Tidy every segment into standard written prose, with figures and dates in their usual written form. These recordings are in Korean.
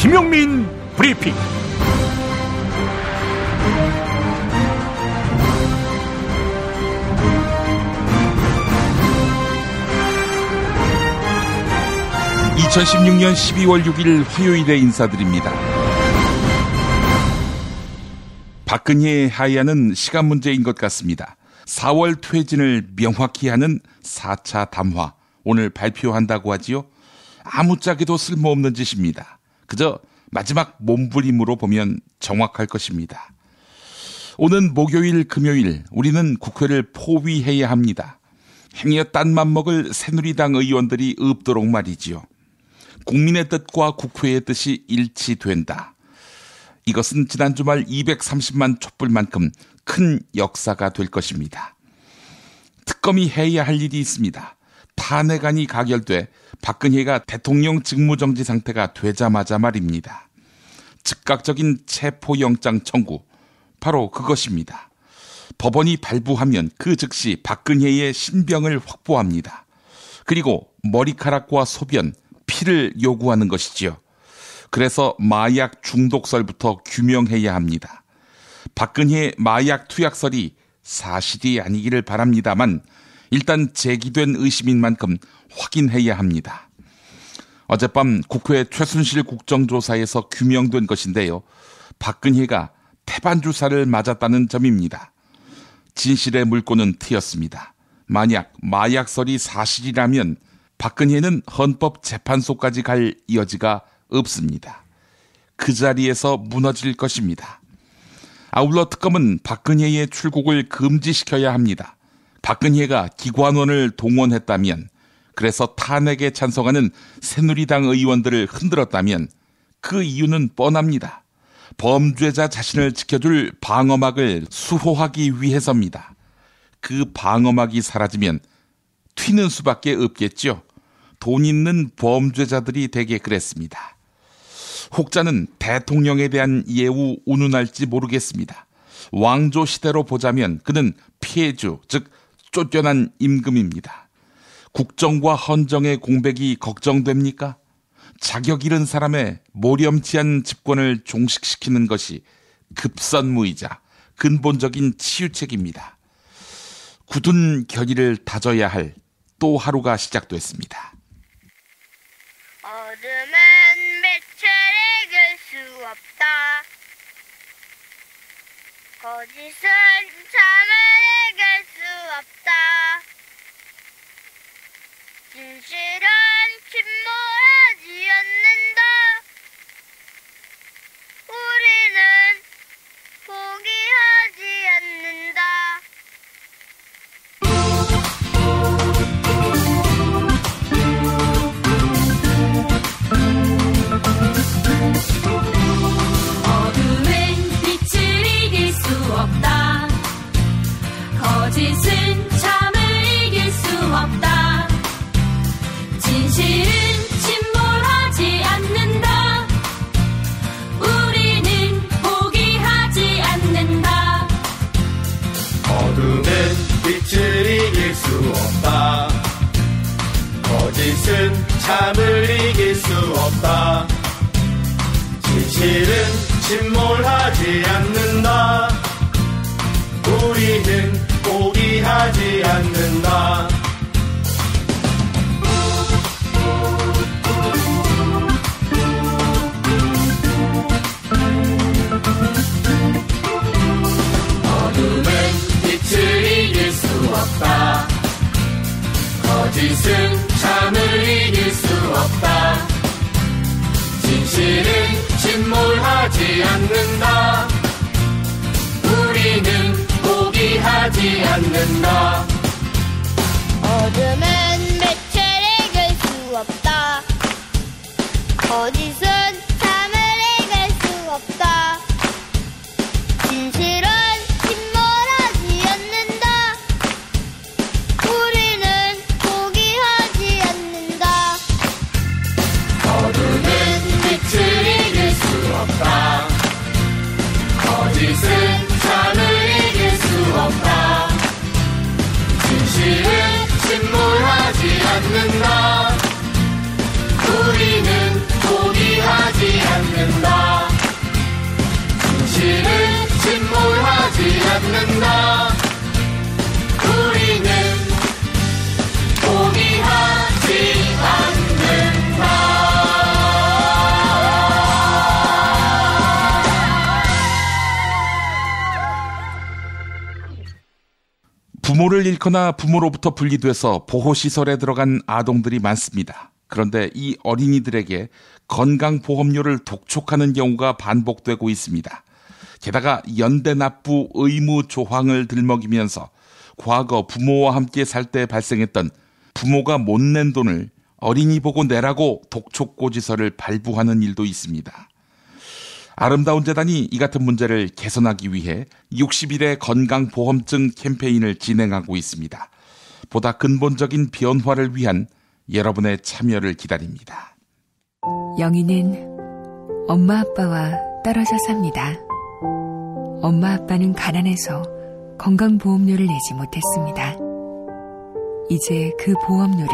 김용민 브리핑. (2016년 12월 6일) 화요일에 인사드립니다. 박근혜의 하야는 시간 문제인 것 같습니다. 4월 퇴진을 명확히 하는 4차 담화, 오늘 발표한다고 하지요. 아무짝에도 쓸모없는 짓입니다. 그저 마지막 몸부림으로 보면 정확할 것입니다. 오는 목요일, 금요일 우리는 국회를 포위해야 합니다. 행여 딴맘 먹을 새누리당 의원들이 없도록 말이지요. 국민의 뜻과 국회의 뜻이 일치된다. 이것은 지난 주말 230만 촛불만큼 큰 역사가 될 것입니다. 특검이 해야 할 일이 있습니다. 탄핵안이 가결돼 박근혜가 대통령 직무정지 상태가 되자마자 말입니다. 즉각적인 체포영장 청구, 바로 그것입니다. 법원이 발부하면 그 즉시 박근혜의 신병을 확보합니다. 그리고 머리카락과 소변, 피를 요구하는 것이지요. 그래서 마약 중독설부터 규명해야 합니다. 박근혜의 마약 투약설이 사실이 아니기를 바랍니다만 일단 제기된 의심인 만큼 확인해야 합니다. 어젯밤 국회 최순실 국정조사에서 규명된 것인데요. 박근혜가 태반주사를 맞았다는 점입니다. 진실의 물꼬는 트였습니다. 만약 마약설이 사실이라면 박근혜는 헌법재판소까지 갈 여지가 없습니다. 그 자리에서 무너질 것입니다. 아울러 특검은 박근혜의 출국을 금지시켜야 합니다. 박근혜가 기관원을 동원했다면, 그래서 탄핵에 찬성하는 새누리당 의원들을 흔들었다면 그 이유는 뻔합니다. 범죄자 자신을 지켜줄 방어막을 수호하기 위해서입니다. 그 방어막이 사라지면 튀는 수밖에 없겠죠. 돈 있는 범죄자들이 대개 그랬습니다. 혹자는 대통령에 대한 예우 운운할지 모르겠습니다. 왕조 시대로 보자면 그는 피해주, 즉 쫓겨난 임금입니다. 국정과 헌정의 공백이 걱정됩니까? 자격 잃은 사람의 모렴치한 집권을 종식시키는 것이 급선무이자 근본적인 치유책입니다. 굳은 결의를 다져야 할 또 하루가 시작됐습니다. 어둠은 빛을 이길 수 없다. 거짓은 참을 이길 수 없다. 진실은 침몰하지 않는다. 우리는 포기하지 않는다. 어둠은 빛을 이길 수 없다. 거짓은 참을 이길 수 없다. 진실은 침몰하지 않는다. 우리는 포기하지 않는다. 어둠은 빛을 이길 수 없다. 거짓은 참을 이길 수 없다. 진실은 침몰하지 않는다. 우리는 포기하지 않는다. 어둠은 빛을 이길 수 없다. 거짓은 참을 이길 수 없다. 진실은 침몰하지 않는다. 우리는 포기하지 않는다. 어둠은 빛을 이길 수 없다. 거짓은 참을 이길 수 없다. 진실은 침몰하지 않는다. 우리는 포기하지 않는다. 어둠은 빛을 이길 수 없다. 거짓은 참을 이길 수 없다. 진실은 침몰하지 않는다. 우리는 포기하지 않는다. 않는다. 우리는 포기하지 않는다. 부모를 잃거나 부모로부터 분리돼서 보호시설에 들어간 아동들이 많습니다. 그런데 이 어린이들에게 건강보험료를 독촉하는 경우가 반복되고 있습니다. 게다가 연대납부 의무 조항을 들먹이면서 과거 부모와 함께 살 때 발생했던 부모가 못 낸 돈을 어린이 보고 내라고 독촉고지서를 발부하는 일도 있습니다. 아름다운 재단이 이 같은 문제를 개선하기 위해 60일의 건강보험증 캠페인을 진행하고 있습니다. 보다 근본적인 변화를 위한 여러분의 참여를 기다립니다. 영희는 엄마 아빠와 떨어져 삽니다. 엄마 아빠는 가난해서 건강보험료를 내지 못했습니다. 이제 그 보험료를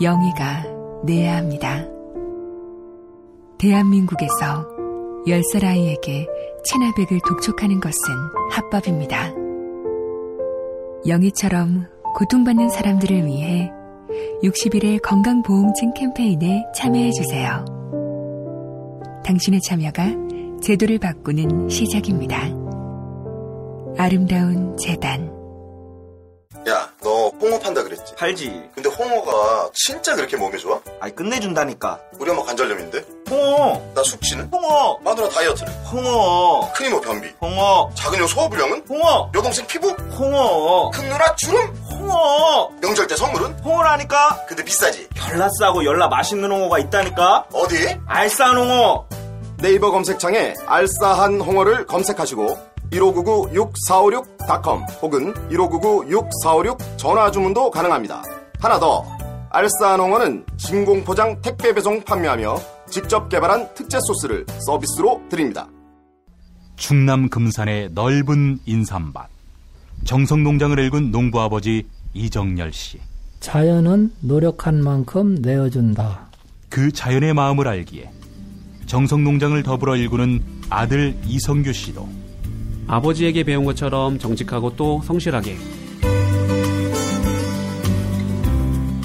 영희가 내야 합니다. 대한민국에서 10살 아이에게 체나백을 독촉하는 것은 합법입니다. 영희처럼 고통받는 사람들을 위해 60일의 건강보험증 캠페인에 참여해주세요. 당신의 참여가 제도를 바꾸는 시작입니다. 아름다운 재단. 야, 너 홍어 판다 그랬지? 팔지. 근데 홍어가 진짜 그렇게 몸에 좋아? 아이 끝내준다니까. 우리 엄마 관절염인데? 홍어. 나 숙취는? 홍어. 마누라 다이어트는? 홍어. 큰이모 변비? 홍어. 작은 형 소화불량은? 홍어. 여동생 피부? 홍어. 큰 누나 주름? 홍어. 명절 때 선물은? 홍어라니까. 근데 비싸지? 열나 싸고 열나 맛있는 홍어가 있다니까. 어디? 알싸한 홍어. 네이버 검색창에 알싸한 홍어를 검색하시고 1599-6456.com 혹은 1599-6456 전화 주문도 가능합니다. 하나 더, 알싸한 홍어는 진공포장 택배 배송 판매하며 직접 개발한 특제 소스를 서비스로 드립니다. 충남 금산의 넓은 인삼밭, 정성농장을 일군 농부아버지 이정열 씨. 자연은 노력한 만큼 내어준다. 그 자연의 마음을 알기에 정성농장을 더불어 일구는 아들 이성규 씨도 아버지에게 배운 것처럼 정직하고 또 성실하게.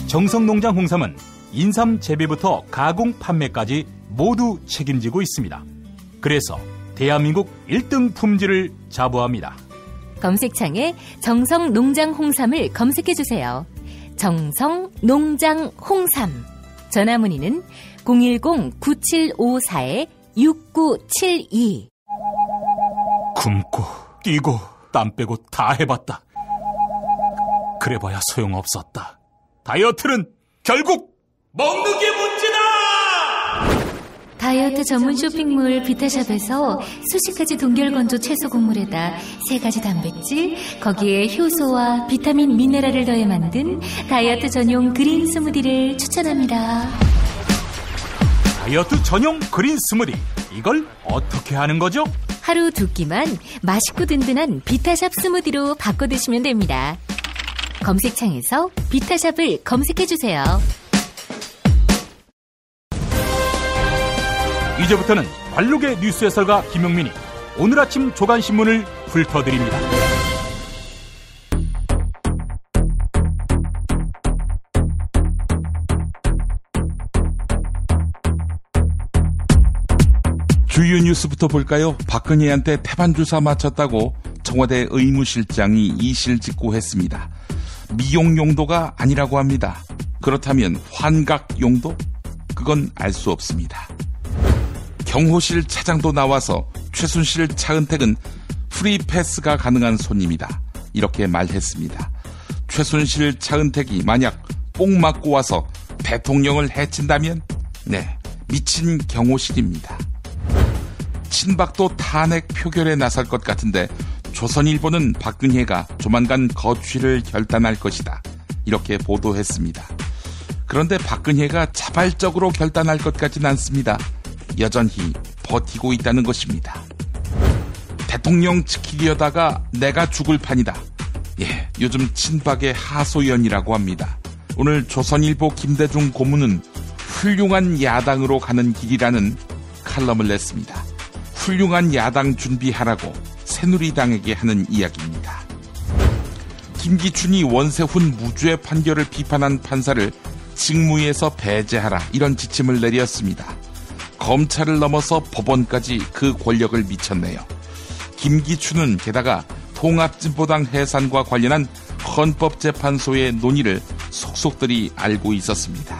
정성농장 홍삼은 인삼 재배부터 가공 판매까지 모두 책임지고 있습니다. 그래서 대한민국 1등 품질을 자부합니다. 검색창에 정성농장 홍삼을 검색해주세요. 정성농장 홍삼. 전화문의는 010-9754-6972. 굶고 뛰고 땀 빼고 다 해봤다. 그래봐야 소용없었다. 다이어트는 결국 먹는 게 문제다. 다이어트 전문 쇼핑몰 비타샵에서 수십 가지 동결건조 채소 곡물에다 3가지 단백질, 거기에 효소와 비타민, 미네랄을 더해 만든 다이어트 전용 그린 스무디를 추천합니다. 다이어트 전용 그린 스무디, 이걸 어떻게 하는 거죠? 하루 2끼만 맛있고 든든한 비타샵 스무디로 바꿔 드시면 됩니다. 검색창에서 비타샵을 검색해주세요. 이제부터는 관록의 뉴스 해설가 김용민이 오늘 아침 조간신문을 훑어드립니다. 주요 뉴스부터 볼까요? 박근혜한테 태반주사 맞췄다고 청와대 의무실장이 이실직고했습니다. 미용 용도가 아니라고 합니다. 그렇다면 환각 용도? 그건 알 수 없습니다. 경호실 차장도 나와서 최순실, 차은택은 프리패스가 가능한 손님이다. 이렇게 말했습니다. 최순실, 차은택이 만약 뽕 맞고 와서 대통령을 해친다면 네, 미친 경호실입니다. 친박도 탄핵 표결에 나설 것 같은데 조선일보는 박근혜가 조만간 거취를 결단할 것이다. 이렇게 보도했습니다. 그런데 박근혜가 자발적으로 결단할 것 같지는 않습니다. 여전히 버티고 있다는 것입니다. 대통령 지키려다가 내가 죽을 판이다. 예, 요즘 친박의 하소연이라고 합니다. 오늘 조선일보 김대중 고문은 훌륭한 야당으로 가는 길이라는 칼럼을 냈습니다. 훌륭한 야당 준비하라고 새누리당에게 하는 이야기입니다. 김기춘이 원세훈 무죄 판결을 비판한 판사를 직무에서 배제하라 이런 지침을 내렸습니다. 검찰을 넘어서 법원까지 그 권력을 미쳤네요. 김기춘은 게다가 통합진보당 해산과 관련한 헌법재판소의 논의를 속속들이 알고 있었습니다.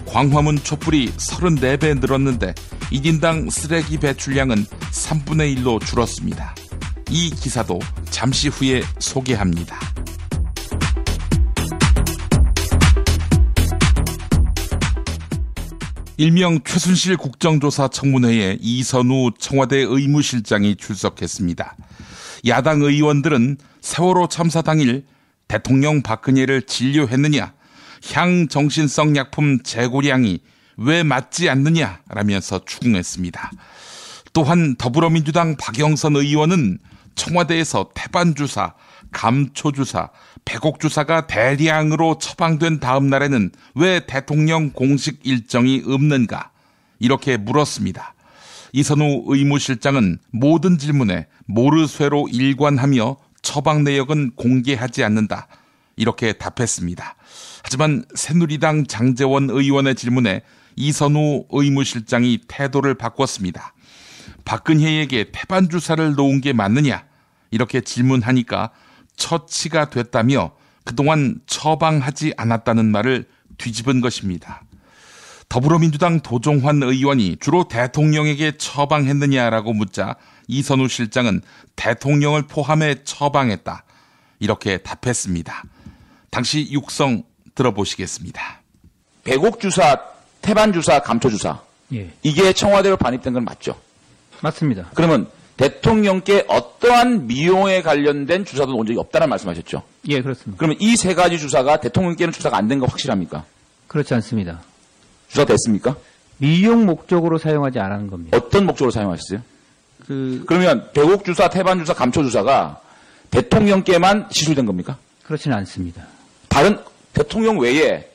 광화문 촛불이 34배 늘었는데 1인당 쓰레기 배출량은 3분의 1로 줄었습니다. 이 기사도 잠시 후에 소개합니다. 일명 최순실 국정조사 청문회에 이선우 청와대 의무실장이 출석했습니다. 야당 의원들은 세월호 참사 당일 대통령 박근혜를 진료했느냐, 향정신성 약품 재고량이 왜 맞지 않느냐라면서 추궁했습니다. 또한 더불어민주당 박영선 의원은 청와대에서 태반주사, 감초주사, 배곡주사가 대량으로 처방된 다음 날에는 왜 대통령 공식 일정이 없는가 이렇게 물었습니다. 이선우 의무실장은 모든 질문에 모르쇠로 일관하며 처방 내역은 공개하지 않는다 이렇게 답했습니다. 하지만 새누리당 장제원 의원의 질문에 이선우 의무실장이 태도를 바꿨습니다. 박근혜에게 태반주사를 놓은 게 맞느냐 이렇게 질문하니까 처치가 됐다며 그동안 처방하지 않았다는 말을 뒤집은 것입니다. 더불어민주당 도종환 의원이 주로 대통령에게 처방했느냐라고 묻자 이선우 실장은 대통령을 포함해 처방했다 이렇게 답했습니다. 당시 육성 들어보시겠습니다. 배곡주사, 태반주사, 감초주사 이게 청와대로 반입된 건 맞죠? 맞습니다. 그러면 대통령께 어떠한 미용에 관련된 주사도 놓은 적이 없다는 말씀하셨죠? 예, 그렇습니다. 그러면 이 세 가지 주사가 대통령께는 주사가 안 된 거 확실합니까? 그렇지 않습니다. 주사 됐습니까? 미용 목적으로 사용하지 않은 겁니다. 어떤 목적으로 사용하셨어요? 그러면 배곡주사, 태반주사, 감초주사가 대통령께만 시술된 겁니까? 그렇지는 않습니다. 다른 대통령 외에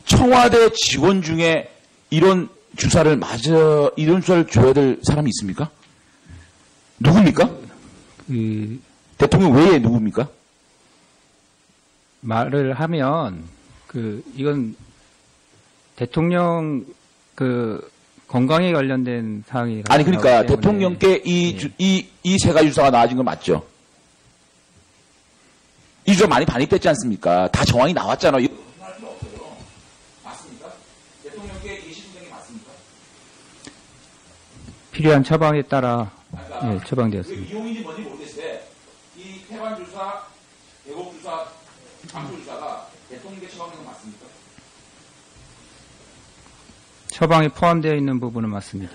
청와대 직원 중에 이런 주사를 줘야 될 사람이 있습니까? 누굽니까? 대통령 외에 누굽니까? 말을 하면 이건 대통령 건강에 관련된 사항이 아니 그러니까 대통령께 이 세 가지 주사가 나와진 건 맞죠? 이 주사 많이 반입됐지 않습니까? 다 정황이 나왔잖아요. 맞습니까? 대통령께 게시된 게 맞습니까? 필요한 처방에 따라 처방되었습니다. 이용인지 뭔지 모르겠어요. 이 태반주사, 배곡주사, 감초주사가 대통령께 처방된 건 맞습니까? 처방이 포함되어 있는 부분은 맞습니다.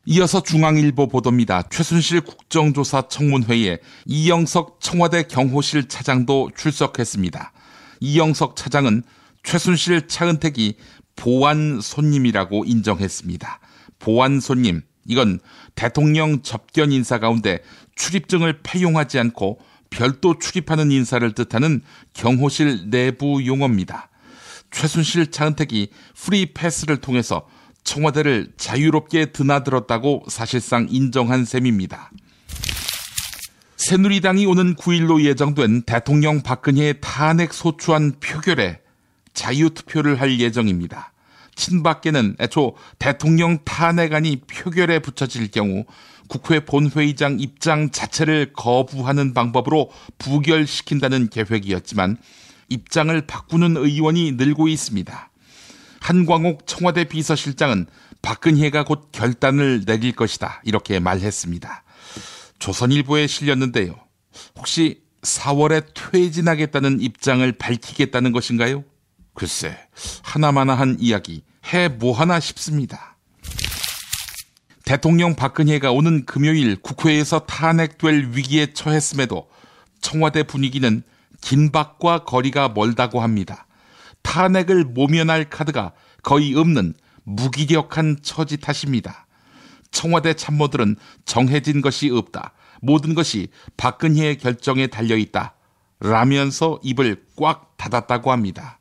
이어서 중앙일보 보도입니다. 최순실 국정조사 청문회에 이영석 청와대 경호실 차장도 출석했습니다. 이영석 차장은 최순실 차은택이 보안 손님이라고 인정했습니다. 보안 손님, 이건 대통령 접견 인사 가운데 출입증을 폐용하지 않고 별도 출입하는 인사를 뜻하는 경호실 내부 용어입니다. 최순실 차은택이 프리패스를 통해서 청와대를 자유롭게 드나들었다고 사실상 인정한 셈입니다. 새누리당이 오는 9일로 예정된 대통령 박근혜 탄핵 소추안 표결에 자유투표를 할 예정입니다. 친박계는 애초 대통령 탄핵안이 표결에 붙여질 경우 국회 본회의장 입장 자체를 거부하는 방법으로 부결시킨다는 계획이었지만 입장을 바꾸는 의원이 늘고 있습니다. 한광옥 청와대 비서실장은 박근혜가 곧 결단을 내릴 것이다 이렇게 말했습니다. 조선일보에 실렸는데요. 혹시 4월에 퇴진하겠다는 입장을 밝히겠다는 것인가요? 글쎄, 하나마나한 이야기 해 뭐하나 싶습니다. 대통령 박근혜가 오는 금요일 국회에서 탄핵될 위기에 처했음에도 청와대 분위기는 긴박과 거리가 멀다고 합니다. 탄핵을 모면할 카드가 거의 없는 무기력한 처지 탓입니다. 청와대 참모들은 정해진 것이 없다. 모든 것이 박근혜의 결정에 달려있다. 라면서 입을 꽉 닫았다고 합니다.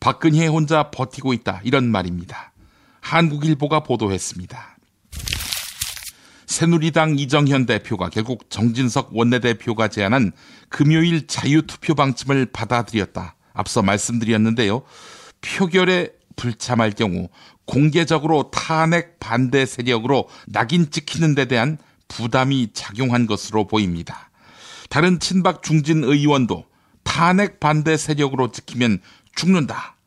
박근혜 혼자 버티고 있다. 이런 말입니다. 한국일보가 보도했습니다. 새누리당 이정현 대표가 결국 정진석 원내대표가 제안한 금요일 자유투표 방침을 받아들였다. 앞서 말씀드렸는데요. 표결에 불참할 경우 공개적으로 탄핵 반대 세력으로 낙인 찍히는 데 대한 부담이 작용한 것으로 보입니다. 다른 친박 중진 의원도 탄핵 반대 세력으로 찍히면 죽는다.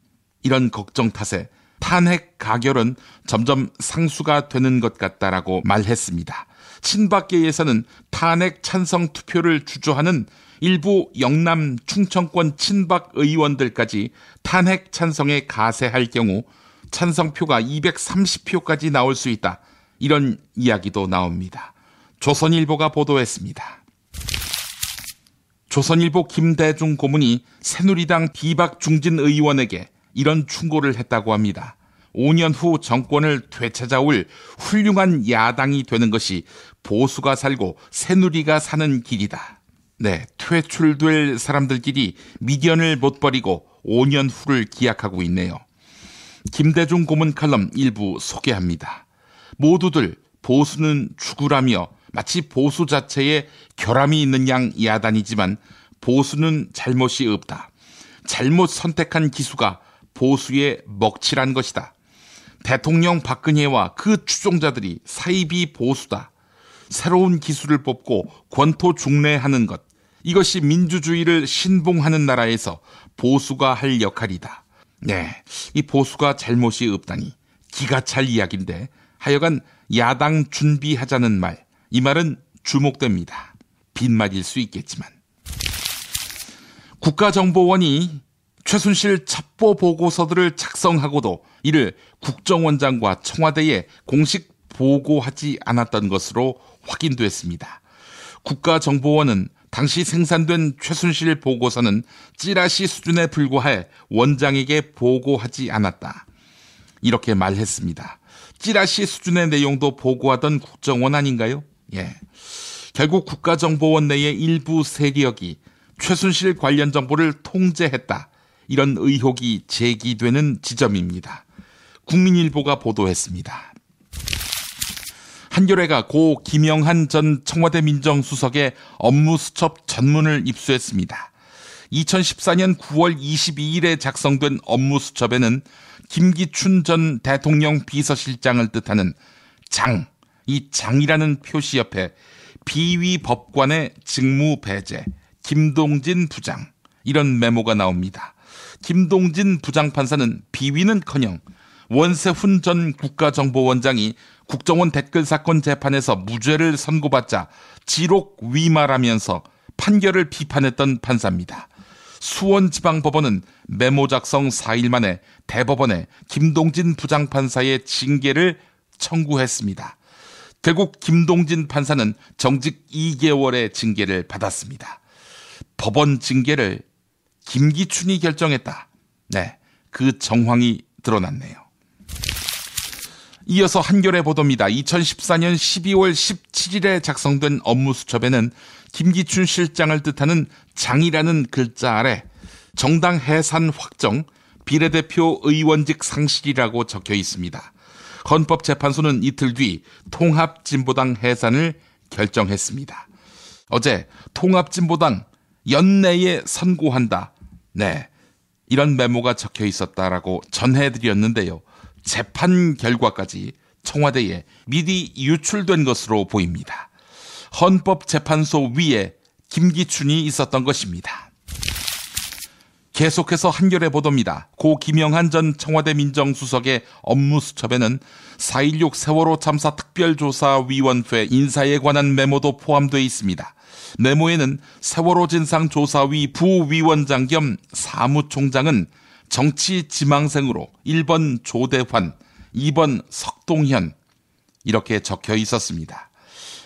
이런 걱정 탓에 탄핵 가결은 점점 상수가 되는 것 같다라고 말했습니다. 친박계에서는 탄핵 찬성 투표를 주저하는 일부 영남 충청권 친박 의원들까지 탄핵 찬성에 가세할 경우 찬성표가 230표까지 나올 수 있다. 이런 이야기도 나옵니다. 조선일보가 보도했습니다. 조선일보 김대중 고문이 새누리당 비박 중진 의원에게 이런 충고를 했다고 합니다. 5년 후 정권을 되찾아올 훌륭한 야당이 되는 것이 보수가 살고 새누리가 사는 길이다. 네, 퇴출될 사람들끼리 미련을 못 버리고 5년 후를 기약하고 있네요. 김대중 고문 칼럼 일부 소개합니다. 모두들 보수는 죽으라며 마치 보수 자체에 결함이 있는 양 야단이지만 보수는 잘못이 없다. 잘못 선택한 기수가 보수의 먹칠한 것이다. 대통령 박근혜와 그 추종자들이 사이비 보수다. 새로운 기수를 뽑고 권토 중래하는 것. 이것이 민주주의를 신봉하는 나라에서 보수가 할 역할이다. 네, 이 보수가 잘못이 없다니 기가 찰 이야기인데 하여간 야당 준비하자는 말. 이 말은 주목됩니다. 빈말일 수 있겠지만. 국가정보원이 최순실 첩보 보고서들을 작성하고도 이를 국정원장과 청와대에 공식 보고하지 않았던 것으로 확인됐습니다. 국가정보원은 당시 생산된 최순실 보고서는 찌라시 수준에 불과해 원장에게 보고하지 않았다. 이렇게 말했습니다. 찌라시 수준의 내용도 보고하던 국정원 아닌가요? 예. 결국 국가정보원 내의 일부 세력이 최순실 관련 정보를 통제했다. 이런 의혹이 제기되는 지점입니다. 국민일보가 보도했습니다. 한겨레가 고 김영한 전 청와대 민정수석의 업무수첩 전문을 입수했습니다. 2014년 9월 22일에 작성된 업무수첩에는 김기춘 전 대통령 비서실장을 뜻하는 장, 이 장이라는 표시 옆에 비위 법관의 직무 배제, 김동진 부장, 이런 메모가 나옵니다. 김동진 부장판사는 비위는커녕 원세훈 전 국가정보원장이 국정원 댓글 사건 재판에서 무죄를 선고받자 지록 위말하면서 판결을 비판했던 판사입니다. 수원지방법원은 메모 작성 4일 만에 대법원에 김동진 부장판사의 징계를 청구했습니다. 결국 김동진 판사는 정직 2개월의 징계를 받았습니다. 법원 징계를 김기춘이 결정했다. 네, 그 정황이 드러났네요. 이어서 한겨레 보도입니다. 2014년 12월 17일에 작성된 업무수첩에는 김기춘 실장을 뜻하는 장이라는 글자 아래 정당 해산 확정, 비례대표 의원직 상실이라고 적혀 있습니다. 헌법재판소는 이틀 뒤 통합진보당 해산을 결정했습니다. 어제 통합진보당 연내에 선고한다. 네, 이런 메모가 적혀 있었다라고 전해드렸는데요. 재판 결과까지 청와대에 미리 유출된 것으로 보입니다. 헌법재판소 위에 김기춘이 있었던 것입니다. 계속해서 한겨레 보도입니다. 고 김영한 전 청와대 민정수석의 업무수첩에는 4.16 세월호 참사 특별조사위원회 인사에 관한 메모도 포함되어 있습니다. 메모에는 세월호 진상조사위 부위원장 겸 사무총장은 정치 지망생으로 1번 조대환, 2번 석동현 이렇게 적혀 있었습니다.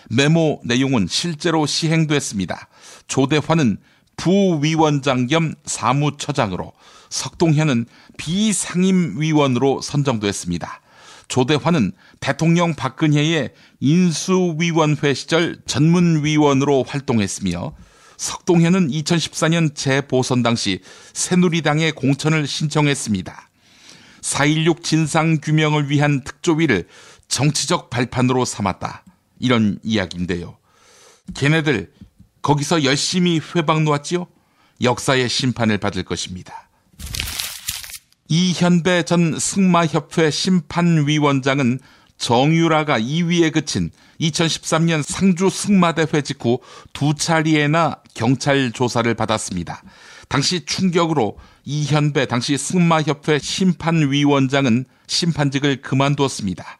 메모 내용은 실제로 시행됐습니다. 조대환은 부위원장 겸 사무처장으로, 석동현은 비상임위원으로 선정됐습니다. 조대환은 대통령 박근혜의 인수위원회 시절 전문위원으로 활동했으며 석동현은 2014년 재보선 당시 새누리당에 공천을 신청했습니다. 4.16 진상규명을 위한 특조위를 정치적 발판으로 삼았다. 이런 이야기인데요. 걔네들 거기서 열심히 회방 놓았지요? 역사의 심판을 받을 것입니다. 이현배 전 승마협회 심판위원장은 정유라가 2위에 그친 2013년 상주 승마대회 직후 2차례나 경찰 조사를 받았습니다. 당시 충격으로 이현배 당시 승마협회 심판위원장은 심판직을 그만두었습니다.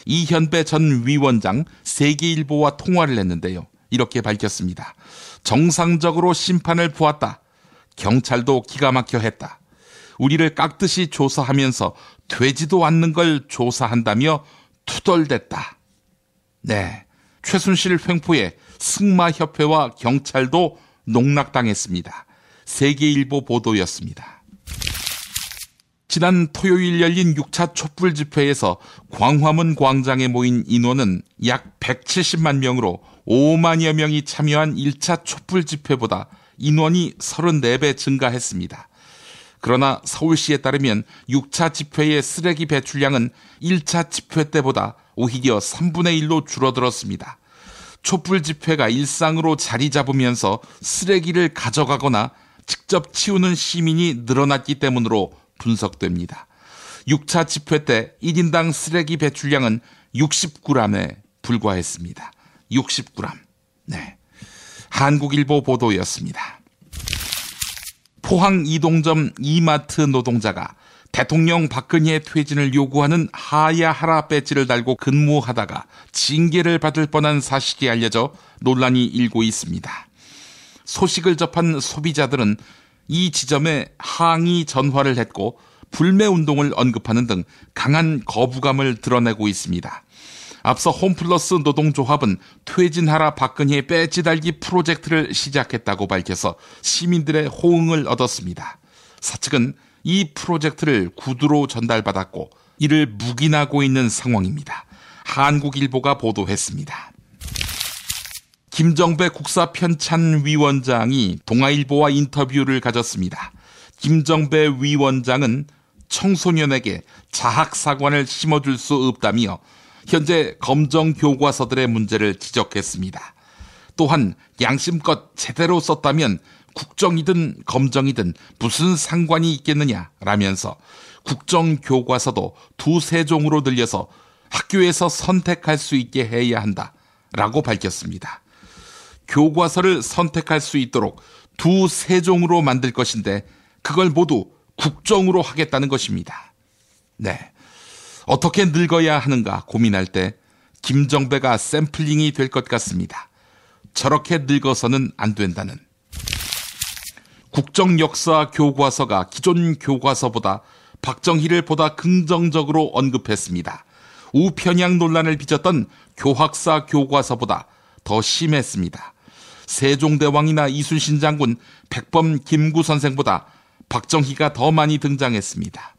이현배 전 위원장 세계일보와 통화를 했는데요. 이렇게 밝혔습니다. 정상적으로 심판을 보았다. 경찰도 기가 막혀 했다. 우리를 깍듯이 조사하면서 되지도 않는 걸 조사한다며 투덜댔다. 네, 최순실 횡포에 승마협회와 경찰도 농락당했습니다. 세계일보 보도였습니다. 지난 토요일 열린 6차 촛불 집회에서 광화문 광장에 모인 인원은 약 170만 명으로 5만여 명이 참여한 1차 촛불 집회보다 인원이 34배 증가했습니다. 그러나 서울시에 따르면 6차 집회의 쓰레기 배출량은 1차 집회 때보다 오히려 3분의 1로 줄어들었습니다. 촛불 집회가 일상으로 자리 잡으면서 쓰레기를 가져가거나 직접 치우는 시민이 늘어났기 때문으로 분석됩니다. 6차 집회 때 1인당 쓰레기 배출량은 60g에 불과했습니다. 60g. 네. 한국일보 보도였습니다. 포항 이동점 이마트 노동자가 대통령 박근혜의 퇴진을 요구하는 하야하라 배지를 달고 근무하다가 징계를 받을 뻔한 사실이 알려져 논란이 일고 있습니다. 소식을 접한 소비자들은 이 지점에 항의 전화를 했고 불매운동을 언급하는 등 강한 거부감을 드러내고 있습니다. 앞서 홈플러스 노동조합은 퇴진하라 박근혜 배지 달기 프로젝트를 시작했다고 밝혀서 시민들의 호응을 얻었습니다. 사측은 이 프로젝트를 구두로 전달받았고 이를 묵인하고 있는 상황입니다. 한국일보가 보도했습니다. 김정배 국사편찬위원장이 동아일보와 인터뷰를 가졌습니다. 김정배 위원장은 청소년에게 자학사관을 심어줄 수 없다며 현재 검정교과서들의 문제를 지적했습니다. 또한 양심껏 제대로 썼다면 국정이든 검정이든 무슨 상관이 있겠느냐라면서 국정교과서도 2-3종으로 늘려서 학교에서 선택할 수 있게 해야 한다라고 밝혔습니다. 교과서를 선택할 수 있도록 2-3종으로 만들 것인데 그걸 모두 국정으로 하겠다는 것입니다. 네, 어떻게 늙어야 하는가 고민할 때 김정배가 샘플링이 될 것 같습니다. 저렇게 늙어서는 안 된다는. 국정역사 교과서가 기존 교과서보다 박정희를 보다 긍정적으로 언급했습니다. 우편향 논란을 빚었던 교학사 교과서보다 더 심했습니다. 세종대왕이나 이순신 장군, 백범 김구 선생보다 박정희가 더 많이 등장했습니다.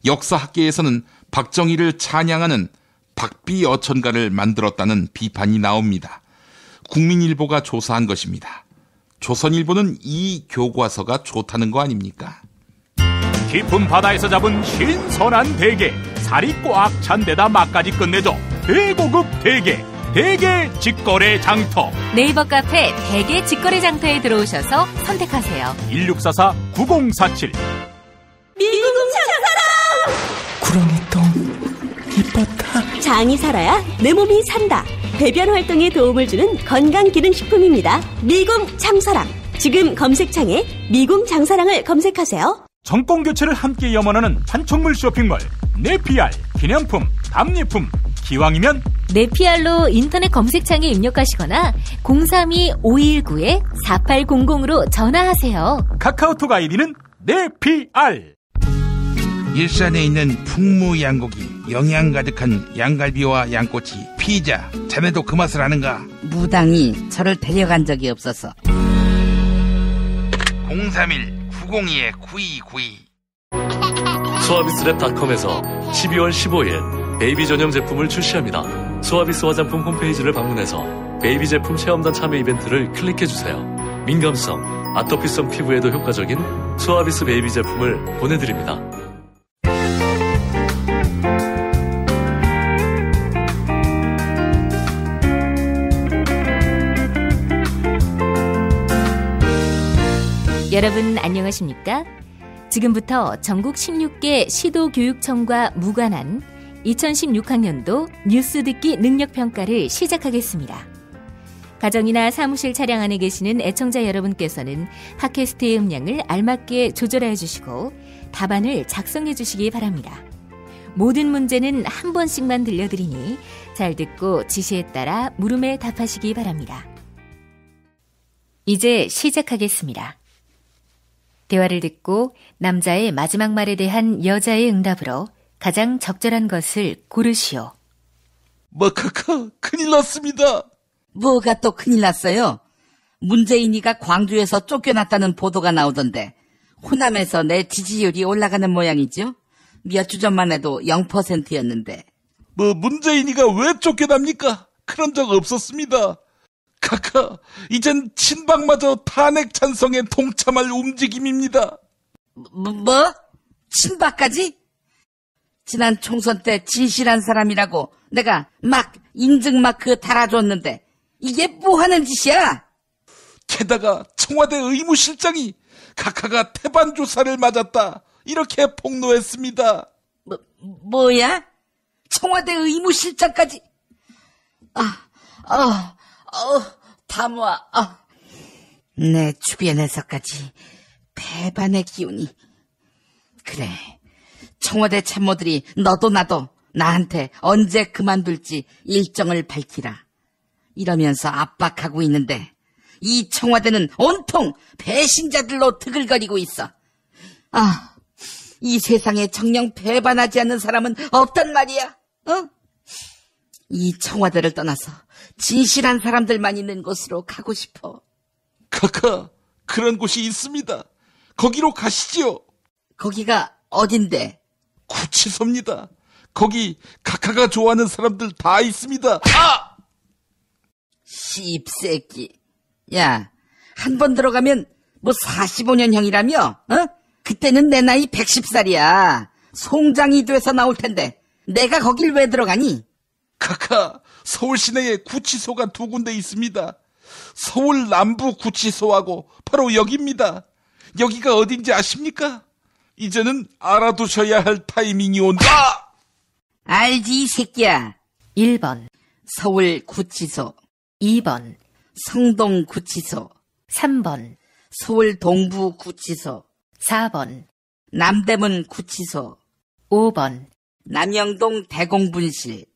역사학계에서는 박정희를 찬양하는 박비어천가를 만들었다는 비판이 나옵니다. 국민일보가 조사한 것입니다. 조선일보는 이 교과서가 좋다는 거 아닙니까? 깊은 바다에서 잡은 신선한 대게, 살이 꽉 찬 데다 맛까지 끝내줘. 대고급 대게, 대게 직거래 장터. 네이버 카페 대게 직거래 장터에 들어오셔서 선택하세요. 1644-9047. 미궁 장사랑! 구렁이똥 이뻤다. 장이 살아야 내 몸이 산다. 배변 활동에 도움을 주는 건강기능식품입니다. 미궁 장사랑. 지금 검색창에 미궁 장사랑을 검색하세요. 정권교체를 함께 염원하는 판촉물 쇼핑몰 네피알. 기념품, 답례품, 기왕이면 네피알로 인터넷 검색창에 입력하시거나 032-519-4800으로 전화하세요. 카카오톡 아이디는 네피알. 일산에 있는 풍무양고기, 영양 가득한 양갈비와 양꼬치, 피자. 자네도 그 맛을 아는가? 무당이 저를 데려간 적이 없어서. 031-902-9292. 수아비스랩닷컴에서 12월 15일 베이비 전용 제품을 출시합니다. 수아비스 화장품 홈페이지를 방문해서 베이비 제품 체험단 참여 이벤트를 클릭해주세요. 민감성, 아토피성 피부에도 효과적인 수아비스 베이비 제품을 보내드립니다. 여러분 안녕하십니까? 지금부터 전국 16개 시도교육청과 무관한 2016학년도 뉴스 듣기 능력평가를 시작하겠습니다. 가정이나 사무실 차량 안에 계시는 애청자 여러분께서는 팟캐스트의 음량을 알맞게 조절해 주시고 답안을 작성해 주시기 바랍니다. 모든 문제는 한 번씩만 들려드리니 잘 듣고 지시에 따라 물음에 답하시기 바랍니다. 이제 시작하겠습니다. 대화를 듣고 남자의 마지막 말에 대한 여자의 응답으로 가장 적절한 것을 고르시오. 마카카, 큰일 났습니다. 뭐가 또 큰일 났어요? 문재인이가 광주에서 쫓겨났다는 보도가 나오던데 호남에서 내 지지율이 올라가는 모양이죠? 몇 주 전만 해도 0%였는데. 문재인이가 왜 쫓겨납니까? 그런 적 없었습니다. 카카, 이젠 친박마저 탄핵 찬성에 동참할 움직임입니다. 뭐? 친박까지? 지난 총선 때 진실한 사람이라고 내가 막 인증마크 달아줬는데 이게 뭐 하는 짓이야? 게다가 청와대 의무실장이 카카가 태반 주사를 맞았다 이렇게 폭로했습니다. 뭐야? 청와대 의무실장까지? 담화. 내 주변에서까지 배반의 기운이. 그래, 청와대 참모들이 너도 나도 나한테 언제 그만둘지 일정을 밝히라 이러면서 압박하고 있는데 이 청와대는 온통 배신자들로 드글거리고 있어. 이 세상에 정녕 배반하지 않는 사람은 없단 말이야. 이 청와대를 떠나서 진실한 사람들만 있는 곳으로 가고 싶어. 카카, 그런 곳이 있습니다. 거기로 가시지요. 거기가 어딘데? 구치소입니다. 거기 카카가 좋아하는 사람들 다 있습니다. 씹새끼. 야, 한 번 들어가면 뭐 45년형이라며? 그때는 내 나이 110살이야. 송장이 돼서 나올 텐데 내가 거길 왜 들어가니? 카카, 서울 시내에 구치소가 2군데 있습니다. 서울 남부 구치소하고 바로 여기입니다. 여기가 어딘지 아십니까? 이제는 알아두셔야 할 타이밍이 온다. 알지, 이 새끼야. 1번 서울 구치소, 2번 성동 구치소, 3번 서울 동부 구치소, 4번 남대문 구치소, 5번 남영동 대공분실.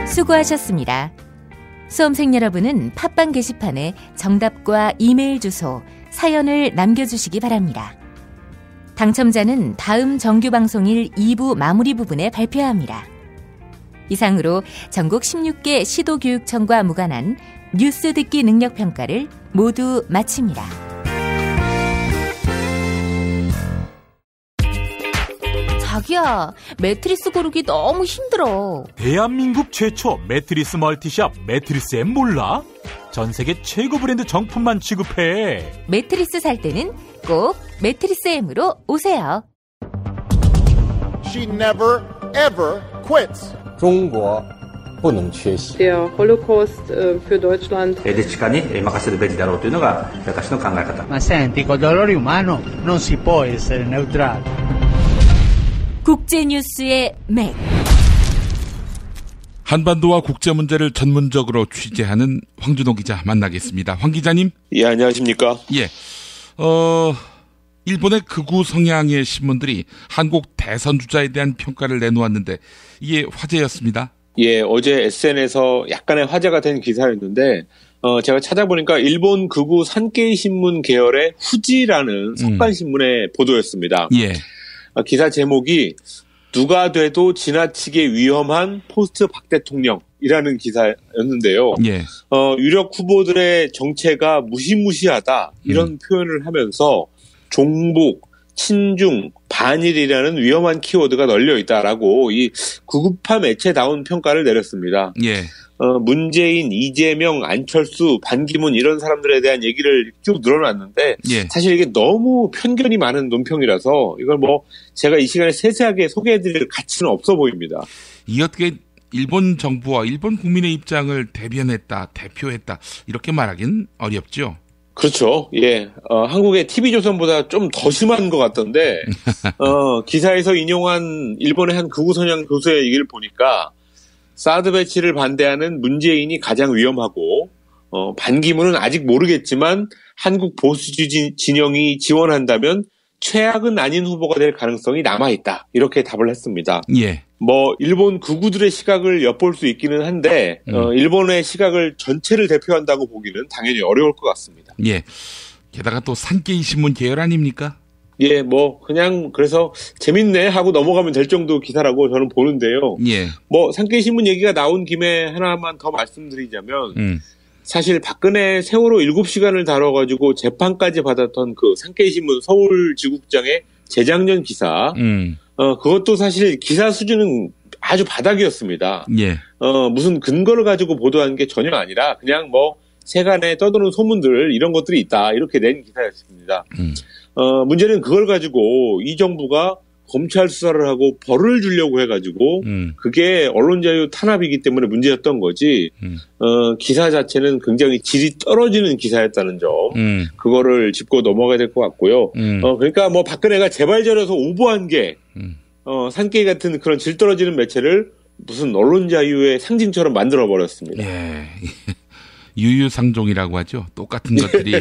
수고하셨습니다. 수험생 여러분은 팟빵 게시판에 정답과 이메일 주소, 사연을 남겨주시기 바랍니다. 당첨자는 다음 정규방송일 2부 마무리 부분에 발표합니다. 이상으로 전국 16개 시도교육청과 무관한 뉴스 듣기 능력평가를 모두 마칩니다. 자기야, 매트리스 고르기 너무 힘들어. 대한민국 최초 매트리스 멀티샵 매트리스엠 몰라? 전 세계 최고 브랜드 정품만 취급해. 매트리스 살 때는 꼭 매트리스엠으로 오세요. She never ever quits. 中国不能缺席。 Der Holocaust für Deutschland. Ma senti, col dolore umano non si può essere neutrali. 국제뉴스의 맥. 한반도와 국제 문제를 전문적으로 취재하는 황준호 기자 만나겠습니다. 황 기자님. 예, 안녕하십니까? 예. 일본의 극우 성향의 신문들이 한국 대선 주자에 대한 평가를 내놓았는데 이게 화제였습니다. 예, 어제 SNS에서 약간의 화제가 된 기사였는데 제가 찾아보니까 일본 극우 산케이 신문 계열의 후지라는 석간 신문의 보도였습니다. 예. 기사 제목이 누가 돼도 지나치게 위험한 포스트 박 대통령이라는 기사였는데요. 예. 유력 후보들의 정체가 무시무시하다 이런 표현을 하면서 종북, 친중, 반일이라는 위험한 키워드가 널려 있다라고 이 구급파 매체다운 평가를 내렸습니다. 예. 문재인, 이재명, 안철수, 반기문 이런 사람들에 대한 얘기를 쭉 늘어놨는데 예. 사실 이게 너무 편견이 많은 논평이라서 이걸 뭐 제가 이 시간에 세세하게 소개해드릴 가치는 없어 보입니다. 이 어떻게 일본 정부와 일본 국민의 입장을 대변했다, 대표했다 이렇게 말하긴 어렵죠. 그렇죠. 예. 한국의 TV조선보다 좀 더 심한 것 같던데, 기사에서 인용한 일본의 한 극우선양 교수의 얘기를 보니까, 사드 배치를 반대하는 문재인이 가장 위험하고, 반기문은 아직 모르겠지만, 한국 보수 진영이 지원한다면, 최악은 아닌 후보가 될 가능성이 남아있다. 이렇게 답을 했습니다. 예. 뭐 일본 극우들의 시각을 엿볼 수 있기는 한데 일본의 시각을 전체를 대표한다고 보기는 당연히 어려울 것 같습니다. 예. 게다가 또 산케이 신문 계열 아닙니까? 예, 뭐 그냥 그래서 재밌네 하고 넘어가면 될 정도 기사라고 저는 보는데요. 예. 뭐 산케이 신문 얘기가 나온 김에 하나만 더 말씀드리자면 사실 박근혜 세월호 7시간을 다뤄가지고 재판까지 받았던 그 산케이 신문 서울지국장의 재작년 기사. 그것도 사실 기사 수준은 아주 바닥이었습니다. 예. 무슨 근거를 가지고 보도한 게 전혀 아니라 그냥 뭐 세간에 떠도는 소문들 이런 것들이 있다 이렇게 낸 기사였습니다. 문제는 그걸 가지고 이 정부가 검찰 수사를 하고 벌을 주려고 해가지고 그게 언론 자유 탄압이기 때문에 문제였던 거지. 기사 자체는 굉장히 질이 떨어지는 기사였다는 점. 그거를 짚고 넘어가야 될 것 같고요. 그러니까 뭐 박근혜가 재발전해서 오버한 게 산케이 같은 그런 질 떨어지는 매체를 무슨 언론 자유의 상징처럼 만들어 버렸습니다. 예. 유유상종이라고 하죠. 똑같은 것들이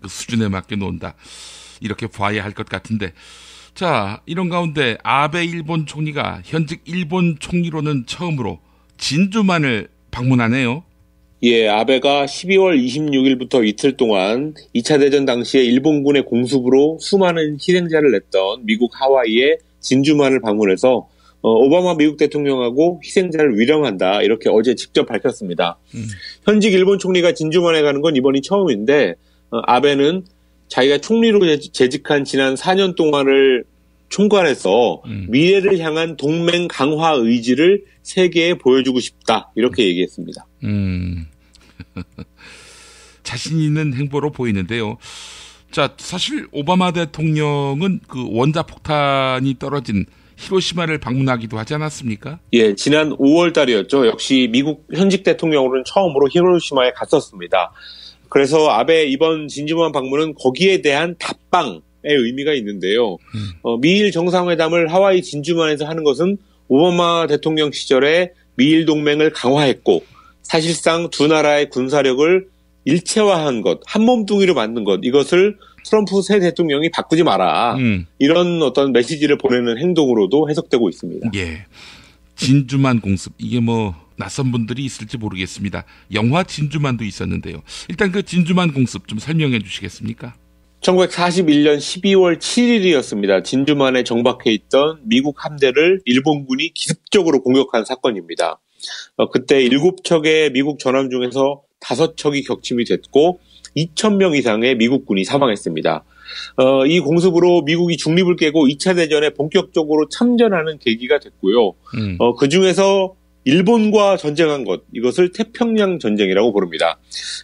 그 수준에 맞게 논다. 이렇게 봐야 할 것 같은데. 자, 이런 가운데 아베 일본 총리가 현직 일본 총리로는 처음으로 진주만을 방문하네요. 예, 아베가 12월 26일부터 이틀 동안 2차 대전 당시에 일본군의 공습으로 수많은 희생자를 냈던 미국 하와이의 진주만을 방문해서 오바마 미국 대통령하고 희생자를 위령한다 이렇게 어제 직접 밝혔습니다. 현직 일본 총리가 진주만에 가는 건 이번이 처음인데 아베는 자기가 총리로 재직한 지난 4년 동안을 총괄해서 미래를 향한 동맹 강화 의지를 세계에 보여주고 싶다 이렇게 얘기했습니다. 자신 있는 행보로 보이는데요. 자, 사실 오바마 대통령은 그 원자폭탄이 떨어진 히로시마를 방문하기도 하지 않았습니까? 예, 지난 5월 달이었죠. 역시 미국 현직 대통령으로는 처음으로 히로시마에 갔었습니다. 그래서 아베 이번 진주만 방문은 거기에 대한 답방의 의미가 있는데요. 미일 정상회담을 하와이 진주만에서 하는 것은 오바마 대통령 시절에 미일 동맹을 강화했고 사실상 두 나라의 군사력을 일체화한 것, 한 몸뚱이로 만든 것, 이것을 트럼프 새 대통령이 바꾸지 마라. 이런 어떤 메시지를 보내는 행동으로도 해석되고 있습니다. 예. 진주만 공습, 이게 뭐 낯선 분들이 있을지 모르겠습니다. 영화 진주만도 있었는데요. 일단 그 진주만 공습 좀 설명해 주시겠습니까? 1941년 12월 7일이었습니다. 진주만에 정박해 있던 미국 함대를 일본군이 기습적으로 공격한 사건입니다. 그때 7척의 미국 전함 중에서 5척이 격침이 됐고 2,000명 이상의 미국군이 사망했습니다. 이 공습으로 미국이 중립을 깨고 2차 대전에 본격적으로 참전하는 계기가 됐고요. 그중에서 일본과 전쟁한 것, 이것을 태평양 전쟁이라고 부릅니다.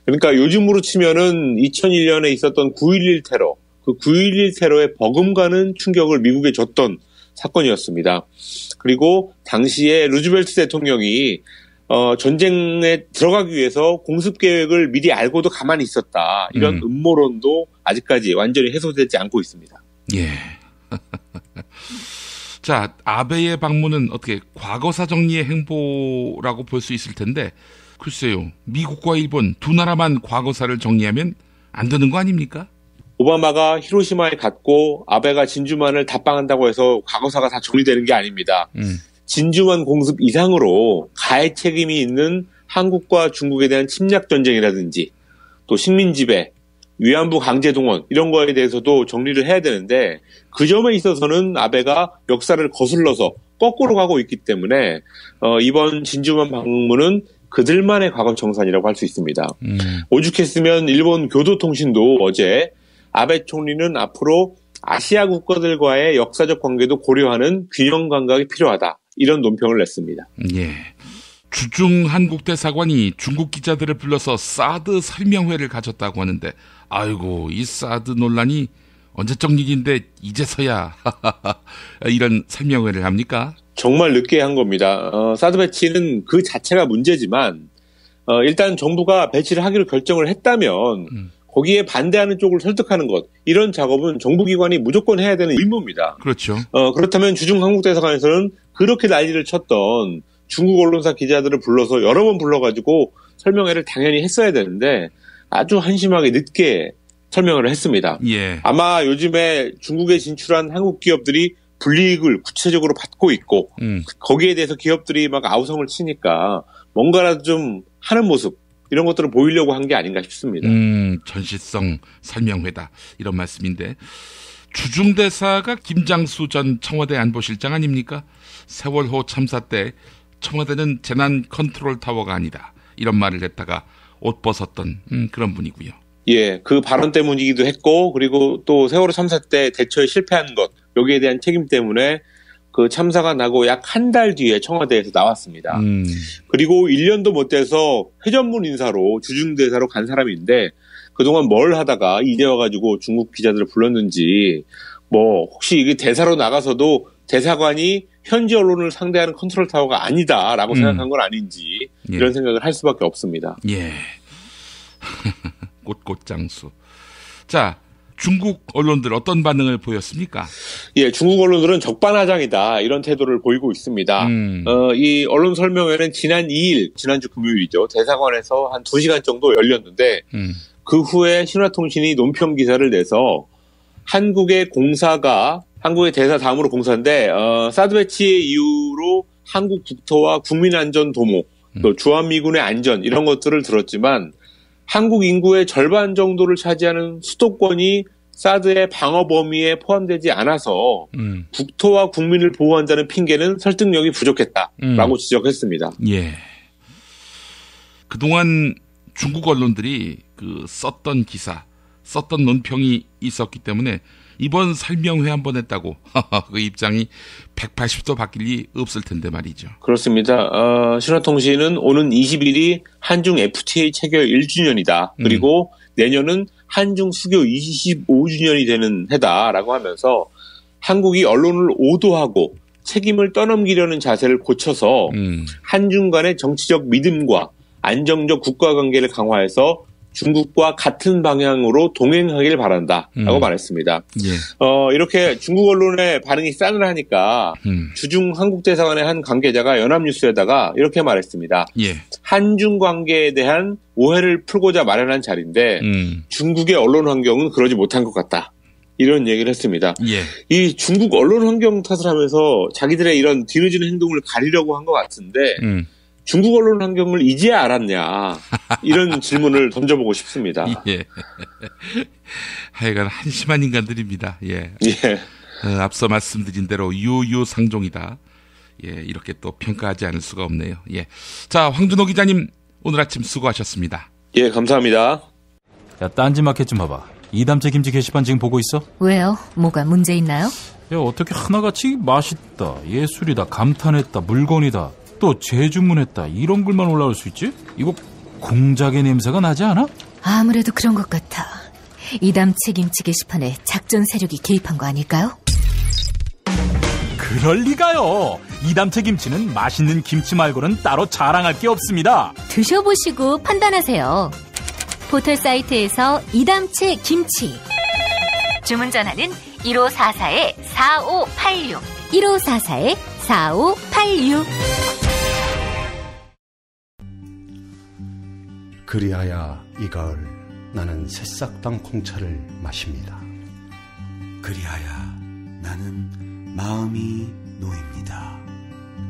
그러니까 요즘으로 치면은 2001년에 있었던 9.11 테러, 그 9.11 테러에 버금가는 충격을 미국에 줬던 사건이었습니다. 그리고 당시에 루즈벨트 대통령이 전쟁에 들어가기 위해서 공습 계획을 미리 알고도 가만히 있었다. 이런 음모론도 아직까지 완전히 해소되지 않고 있습니다. 예. 자, 아베의 방문은 어떻게 과거사 정리의 행보라고 볼 수 있을 텐데 글쎄요. 미국과 일본 두 나라만 과거사를 정리하면 안 되는 거 아닙니까? 오바마가 히로시마에 갔고 아베가 진주만을 답방한다고 해서 과거사가 다 정리되는 게 아닙니다. 진주만 공습 이상으로 가해 책임이 있는 한국과 중국에 대한 침략 전쟁이라든지 또 식민지배, 위안부 강제동원 이런 거에 대해서도 정리를 해야 되는데 그 점에 있어서는 아베가 역사를 거슬러서 거꾸로 가고 있기 때문에 이번 진주만 방문은 그들만의 과거 청산이라고 할 수 있습니다. 오죽했으면 일본 교도통신도 어제 아베 총리는 앞으로 아시아 국가들과의 역사적 관계도 고려하는 균형 감각이 필요하다. 이런 논평을 냈습니다. 예. 주중 한국 대사관이 중국 기자들을 불러서 사드 설명회를 가졌다고 하는데, 아이고, 이 사드 논란이 언제적 일인데 이제서야 이런 설명회를 합니까? 정말 늦게 한 겁니다. 사드 배치는 그 자체가 문제지만 일단 정부가 배치를 하기로 결정을 했다면 거기에 반대하는 쪽을 설득하는 것, 이런 작업은 정부기관이 무조건 해야 되는 의무입니다. 그렇죠. 그렇다면 주중 한국대사관에서는 그렇게 난리를 쳤던 중국 언론사 기자들을 불러서 여러 번 불러가지고 설명회를 당연히 했어야 되는데 아주 한심하게 늦게 설명을 했습니다. 예. 아마 요즘에 중국에 진출한 한국 기업들이 불이익을 구체적으로 받고 있고 거기에 대해서 기업들이 막 아우성을 치니까 뭔가라도 좀 하는 모습, 이런 것들을 보이려고 한 게 아닌가 싶습니다. 전시성 설명회다, 이런 말씀인데, 주중대사가 김장수 전 청와대 안보실장 아닙니까? 세월호 참사 때 청와대는 재난 컨트롤 타워가 아니다, 이런 말을 했다가 옷 벗었던 그런 분이고요. 예, 그 발언 때문이기도 했고, 그리고 또 세월호 참사 때 대처에 실패한 것, 여기에 대한 책임 때문에 그 참사가 나고 약 한 달 뒤에 청와대에서 나왔습니다. 그리고 1년도 못 돼서 회전문 인사로 주중대사로 간 사람인데 그동안 뭘 하다가 이제 와가지고 중국 기자들을 불렀는지, 뭐 혹시 이게 대사로 나가서도 대사관이 현지 언론을 상대하는 컨트롤 타워가 아니다라고 생각한 건 아닌지, 예. 이런 생각을 할 수밖에 없습니다. 예. 꽃장수. 자, 중국 언론들 어떤 반응을 보였습니까? 예, 중국 언론들은 적반하장이다, 이런 태도를 보이고 있습니다. 이 언론 설명회는 지난 2일, 지난주 금요일이죠. 대사관에서 한 2시간 정도 열렸는데 그 후에 신화통신이 논평 기사를 내서 한국의 공사가, 한국의 대사 다음으로 공사인데 사드 배치 이후로 한국 국토와 국민안전 도모, 또 주한미군의 안전, 이런 것들을 들었지만 한국 인구의 절반 정도를 차지하는 수도권이 사드의 방어 범위에 포함되지 않아서 국토와 국민을 보호한다는 핑계는 설득력이 부족했다라고 지적했습니다. 예. 그동안 중국 언론들이 썼던 기사, 썼던 논평이 있었기 때문에 이번 설명회 한번 했다고 그 입장이 180도 바뀔 리 없을 텐데 말이죠. 그렇습니다. 신화통신은 오는 20일이 한중 FTA 체결 1주년이다. 그리고 내년은 한중 수교 25주년이 되는 해다라고 하면서 한국이 언론을 오도하고 책임을 떠넘기려는 자세를 고쳐서 한중 간의 정치적 믿음과 안정적 국가관계를 강화해서 중국과 같은 방향으로 동행하길 바란다라고 말했습니다. 예. 이렇게 중국 언론의 반응이 싸늘하니까 주중 한국대사관의 한 관계자가 연합뉴스에다가 이렇게 말했습니다. 예. 한중 관계에 대한 오해를 풀고자 마련한 자리인데 중국의 언론 환경은 그러지 못한 것 같다, 이런 얘기를 했습니다. 예. 이 중국 언론 환경 탓을 하면서 자기들의 이런 뒤늦은 행동을 가리려고 한 것 같은데 중국 언론 환경을 이제야 알았냐, 이런 질문을 던져보고 싶습니다. 예. 하여간 한심한 인간들입니다. 예. 예. 앞서 말씀드린 대로 유유상종이다. 예, 이렇게 또 평가하지 않을 수가 없네요. 예. 자, 황준호 기자님, 오늘 아침 수고하셨습니다. 예, 감사합니다. 야, 딴지마켓 좀 봐봐. 이담채 김치 게시판 지금 보고 있어? 왜요? 뭐가 문제 있나요? 야, 어떻게 하나같이 맛있다, 예술이다, 감탄했다, 물건이다, 또 재주문했다, 이런 글만 올라올 수 있지? 이거 공작의 냄새가 나지 않아? 아무래도 그런 것 같아. 이담채 김치 게시판에 작전 세력이 개입한 거 아닐까요? 그럴 리가요. 이담채 김치는 맛있는 김치 말고는 따로 자랑할 게 없습니다. 드셔보시고 판단하세요. 포털 사이트에서 이담채 김치. 주문 전화는 1544-4586. 1544-4586. 그리하여 이 가을 나는 새싹당 콩차를 마십니다. 그리하여 나는 마음이 놓입니다.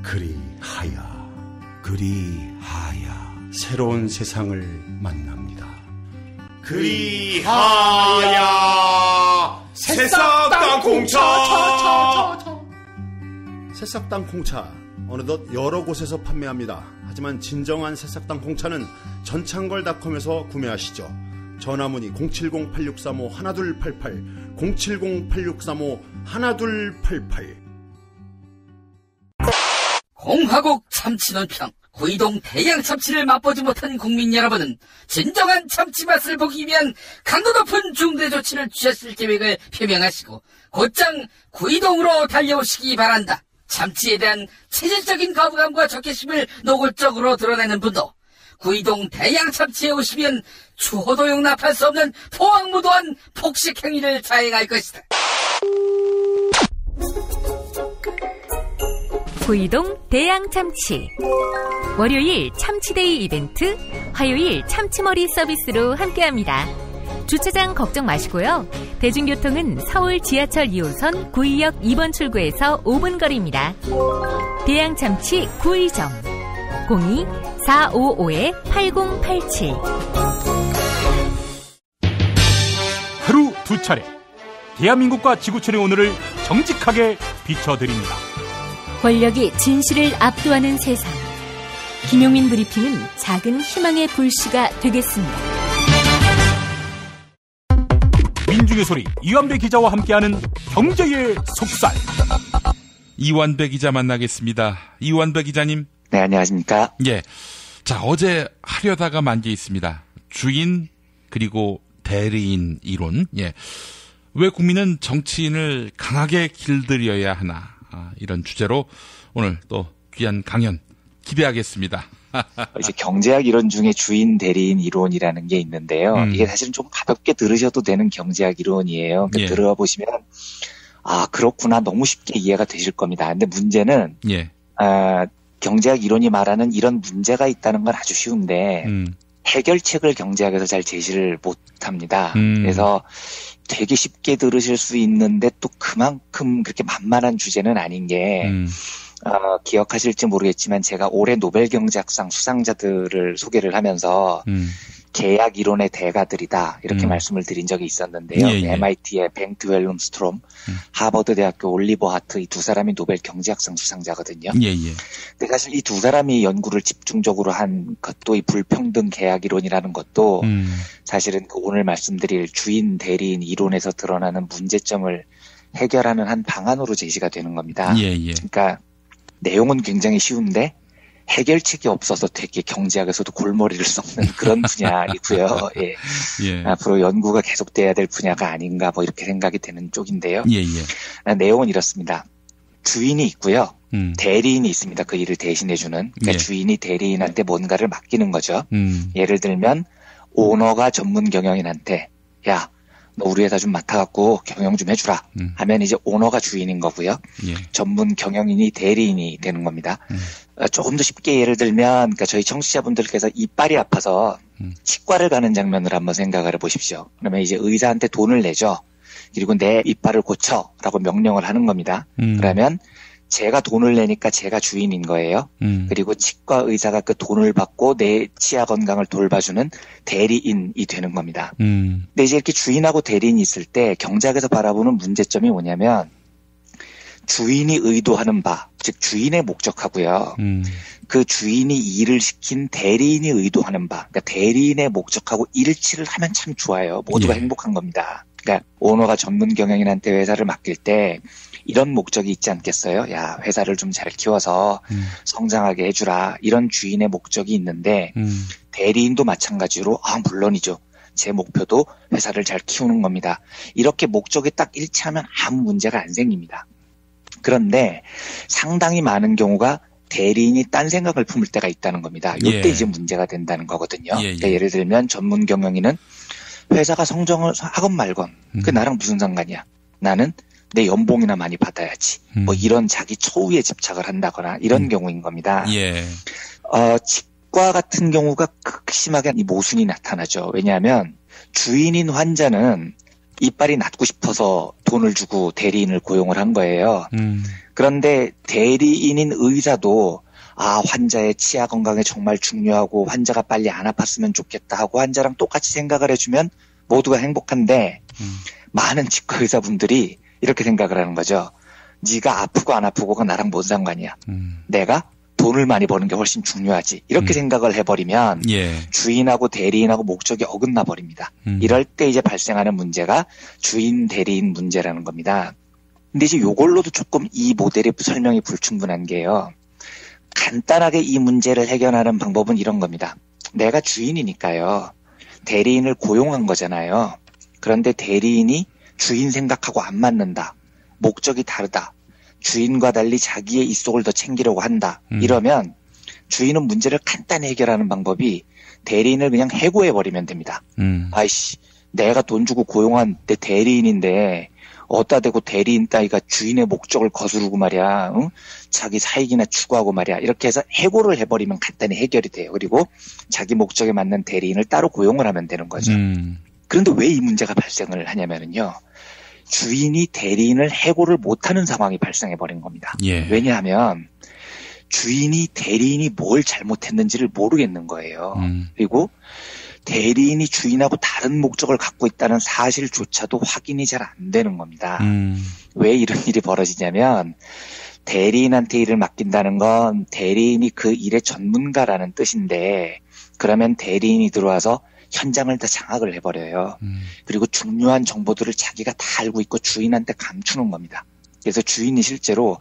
그리하여 새로운 세상을 만납니다. 그리하여 새싹당 콩차. 새싹당 콩차 어느덧 여러 곳에서 판매합니다. 하지만 진정한 새싹당 콩차는 전창걸닷컴에서 구매하시죠. 전화문의 070-8635-1288 070-8635-1288. 공화국 참치논평. 구이동 대양 참치를 맛보지 못한 국민 여러분은 진정한 참치 맛을 보기 위한 강도 높은 중대 조치를 취하실 계획을 표명하시고 곧장 구이동으로 달려오시기 바란다. 참치에 대한 체질적인 거부감과 적개심을 노골적으로 드러내는 분도 구이동 대양 참치에 오시면 추호도 용납할 수 없는 포악무도한 폭식 행위를 자행할 것이다. 구이동 대양 참치. 월요일 참치데이 이벤트, 화요일 참치머리 서비스로 함께합니다. 주차장 걱정 마시고요. 대중교통은 서울 지하철 2호선 구의역 2번 출구에서 5분 거리입니다. 대양 참치 구의정 02-455-8087. 하루 두 차례 대한민국과 지구촌의 오늘을 정직하게 비춰드립니다. 권력이 진실을 압도하는 세상. 김용민 브리핑은 작은 희망의 불씨가 되겠습니다. 민중의 소리 이완배 기자와 함께하는 경제의 속살. 이완배 기자 만나겠습니다. 이완배 기자님. 네, 안녕하십니까. 예. 자, 어제 하려다가 만 게 있습니다. 주인 그리고 대리인 이론. 예. 왜 국민은 정치인을 강하게 길들여야 하나. 이런 주제로 오늘 또 귀한 강연 기대하겠습니다. 이제 경제학 이론 중에 주인 대리인 이론이라는 게 있는데요. 이게 사실은 좀 가볍게 들으셔도 되는 경제학 이론이에요. 그러니까 예. 들어보시면 그렇구나 너무 쉽게 이해가 되실 겁니다. 근데 문제는 예. 경제학 이론이 말하는 이런 문제가 있다는 건 아주 쉬운데 해결책을 경제학에서 잘 제시를 못합니다. 그래서 되게 쉽게 들으실 수 있는데 또 그만큼 그렇게 만만한 주제는 아닌 게 기억하실지 모르겠지만 제가 올해 노벨 경제학상 수상자들을 소개를 하면서 계약 이론의 대가들이다 이렇게 말씀을 드린 적이 있었는데요. 예, 예. MIT의 뱅트 웰룸스트롬, 하버드 대학교 올리버 하트 이 두 사람이 노벨 경제학상 수상자거든요. 예, 예. 근데 사실 이 두 사람이 연구를 집중적으로 한 것도 이 불평등 계약 이론이라는 것도 사실은 그 오늘 말씀드릴 주인 대리인 이론에서 드러나는 문제점을 해결하는 한 방안으로 제시가 되는 겁니다. 예, 예. 그러니까 내용은 굉장히 쉬운데 해결책이 없어서 되게 경제학에서도 골머리를 썩는 그런 분야이고요. 예. 예. 앞으로 연구가 계속돼야 될 분야가 아닌가 뭐 이렇게 생각이 되는 쪽인데요. 예, 예. 내용은 이렇습니다. 주인이 있고요. 대리인이 있습니다. 그 일을 대신해주는. 그러니까 예. 주인이 대리인한테 뭔가를 맡기는 거죠. 예를 들면 오너가 전문 경영인한테 야, 너 우리 회사 좀 맡아갖고 경영 좀 해주라 하면 이제 오너가 주인인 거고요. 예. 전문 경영인이 대리인이 되는 겁니다. 조금 더 쉽게 예를 들면 그러니까 저희 청취자분들께서 이빨이 아파서 치과를 가는 장면을 한번 생각을 해보십시오. 그러면 이제 의사한테 돈을 내죠. 그리고 내 이빨을 고쳐라고 명령을 하는 겁니다. 그러면 제가 돈을 내니까 제가 주인인 거예요. 그리고 치과 의사가 그 돈을 받고 내 치아 건강을 돌봐주는 대리인이 되는 겁니다. 근데 이제 이렇게 주인하고 대리인이 있을 때 경제학에서 바라보는 문제점이 뭐냐면 주인이 의도하는 바, 즉 주인의 목적하고요. 그 주인이 일을 시킨 대리인이 의도하는 바, 그러니까 대리인의 목적하고 일치를 하면 참 좋아요. 모두가 예. 행복한 겁니다. 그러니까 오너가 전문 경영인한테 회사를 맡길 때 이런 목적이 있지 않겠어요? 야, 회사를 좀 잘 키워서 성장하게 해주라. 이런 주인의 목적이 있는데 대리인도 마찬가지로 물론이죠. 제 목표도 회사를 잘 키우는 겁니다. 이렇게 목적이 딱 일치하면 아무 문제가 안 생깁니다. 그런데 상당히 많은 경우가 대리인이 딴 생각을 품을 때가 있다는 겁니다. 이때 예. 이제 문제가 된다는 거거든요. 예, 예. 그러니까 예를 들면 전문 경영인은 회사가 성장을 하건 말건 그 나랑 무슨 상관이야. 나는 내 연봉이나 많이 받아야지. 뭐 이런 자기 초우에 집착을 한다거나 이런 경우인 겁니다. 예. 치과 같은 경우가 극심하게 이 모순이 나타나죠. 왜냐하면 주인인 환자는 이빨이 낫고 싶어서 돈을 주고 대리인을 고용을 한 거예요. 그런데 대리인인 의사도 환자의 치아 건강에 정말 중요하고 환자가 빨리 안 아팠으면 좋겠다 하고 환자랑 똑같이 생각을 해주면 모두가 행복한데 많은 치과 의사분들이 이렇게 생각을 하는 거죠. 네가 아프고 안 아프고가 나랑 뭔 상관이야. 내가 돈을 많이 버는 게 훨씬 중요하지. 이렇게 생각을 해버리면 예. 주인하고 대리인하고 목적이 어긋나 버립니다. 이럴 때 이제 발생하는 문제가 주인 대리인 문제라는 겁니다. 근데 이제 요걸로도 조금 이 모델의 설명이 불충분한 게요. 간단하게 이 문제를 해결하는 방법은 이런 겁니다. 내가 주인이니까요. 대리인을 고용한 거잖아요. 그런데 대리인이 주인 생각하고 안 맞는다. 목적이 다르다. 주인과 달리 자기의 이속을 더 챙기려고 한다. 이러면 주인은 문제를 간단히 해결하는 방법이 대리인을 그냥 해고해버리면 됩니다. 아이씨, 내가 돈 주고 고용한 내 대리인인데 어디다 대고 대리인 따위가 주인의 목적을 거스르고 말이야. 응? 자기 사익이나 추구하고 말이야. 이렇게 해서 해고를 해버리면 간단히 해결이 돼요. 그리고 자기 목적에 맞는 대리인을 따로 고용을 하면 되는 거죠. 그런데 왜 이 문제가 발생을 하냐면요. 주인이 대리인을 해고를 못하는 상황이 발생해버린 겁니다. 예. 왜냐하면 주인이 대리인이 뭘 잘못했는지를 모르겠는 거예요. 그리고 대리인이 주인하고 다른 목적을 갖고 있다는 사실조차도 확인이 잘 안 되는 겁니다. 왜 이런 일이 벌어지냐면 대리인한테 일을 맡긴다는 건 대리인이 그 일의 전문가라는 뜻인데 그러면 대리인이 들어와서 현장을 다 장악을 해버려요. 그리고 중요한 정보들을 자기가 다 알고 있고 주인한테 감추는 겁니다. 그래서 주인이 실제로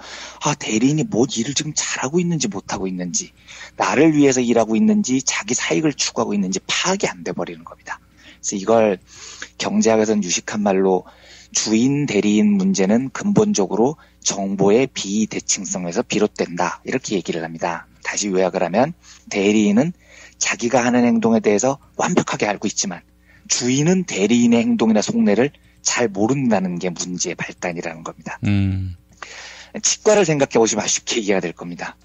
대리인이 뭐 일을 지금 잘하고 있는지 못하고 있는지 나를 위해서 일하고 있는지 자기 사익을 추구하고 있는지 파악이 안 돼버리는 겁니다. 그래서 이걸 경제학에서는 유식한 말로 주인 대리인 문제는 근본적으로 정보의 비대칭성에서 비롯된다. 이렇게 얘기를 합니다. 다시 요약을 하면 대리인은 자기가 하는 행동에 대해서 완벽하게 알고 있지만 주인은 대리인의 행동이나 속내를 잘 모른다는 게 문제의 발단이라는 겁니다. 치과를 생각해 보시면 쉽게 이해가 될 겁니다.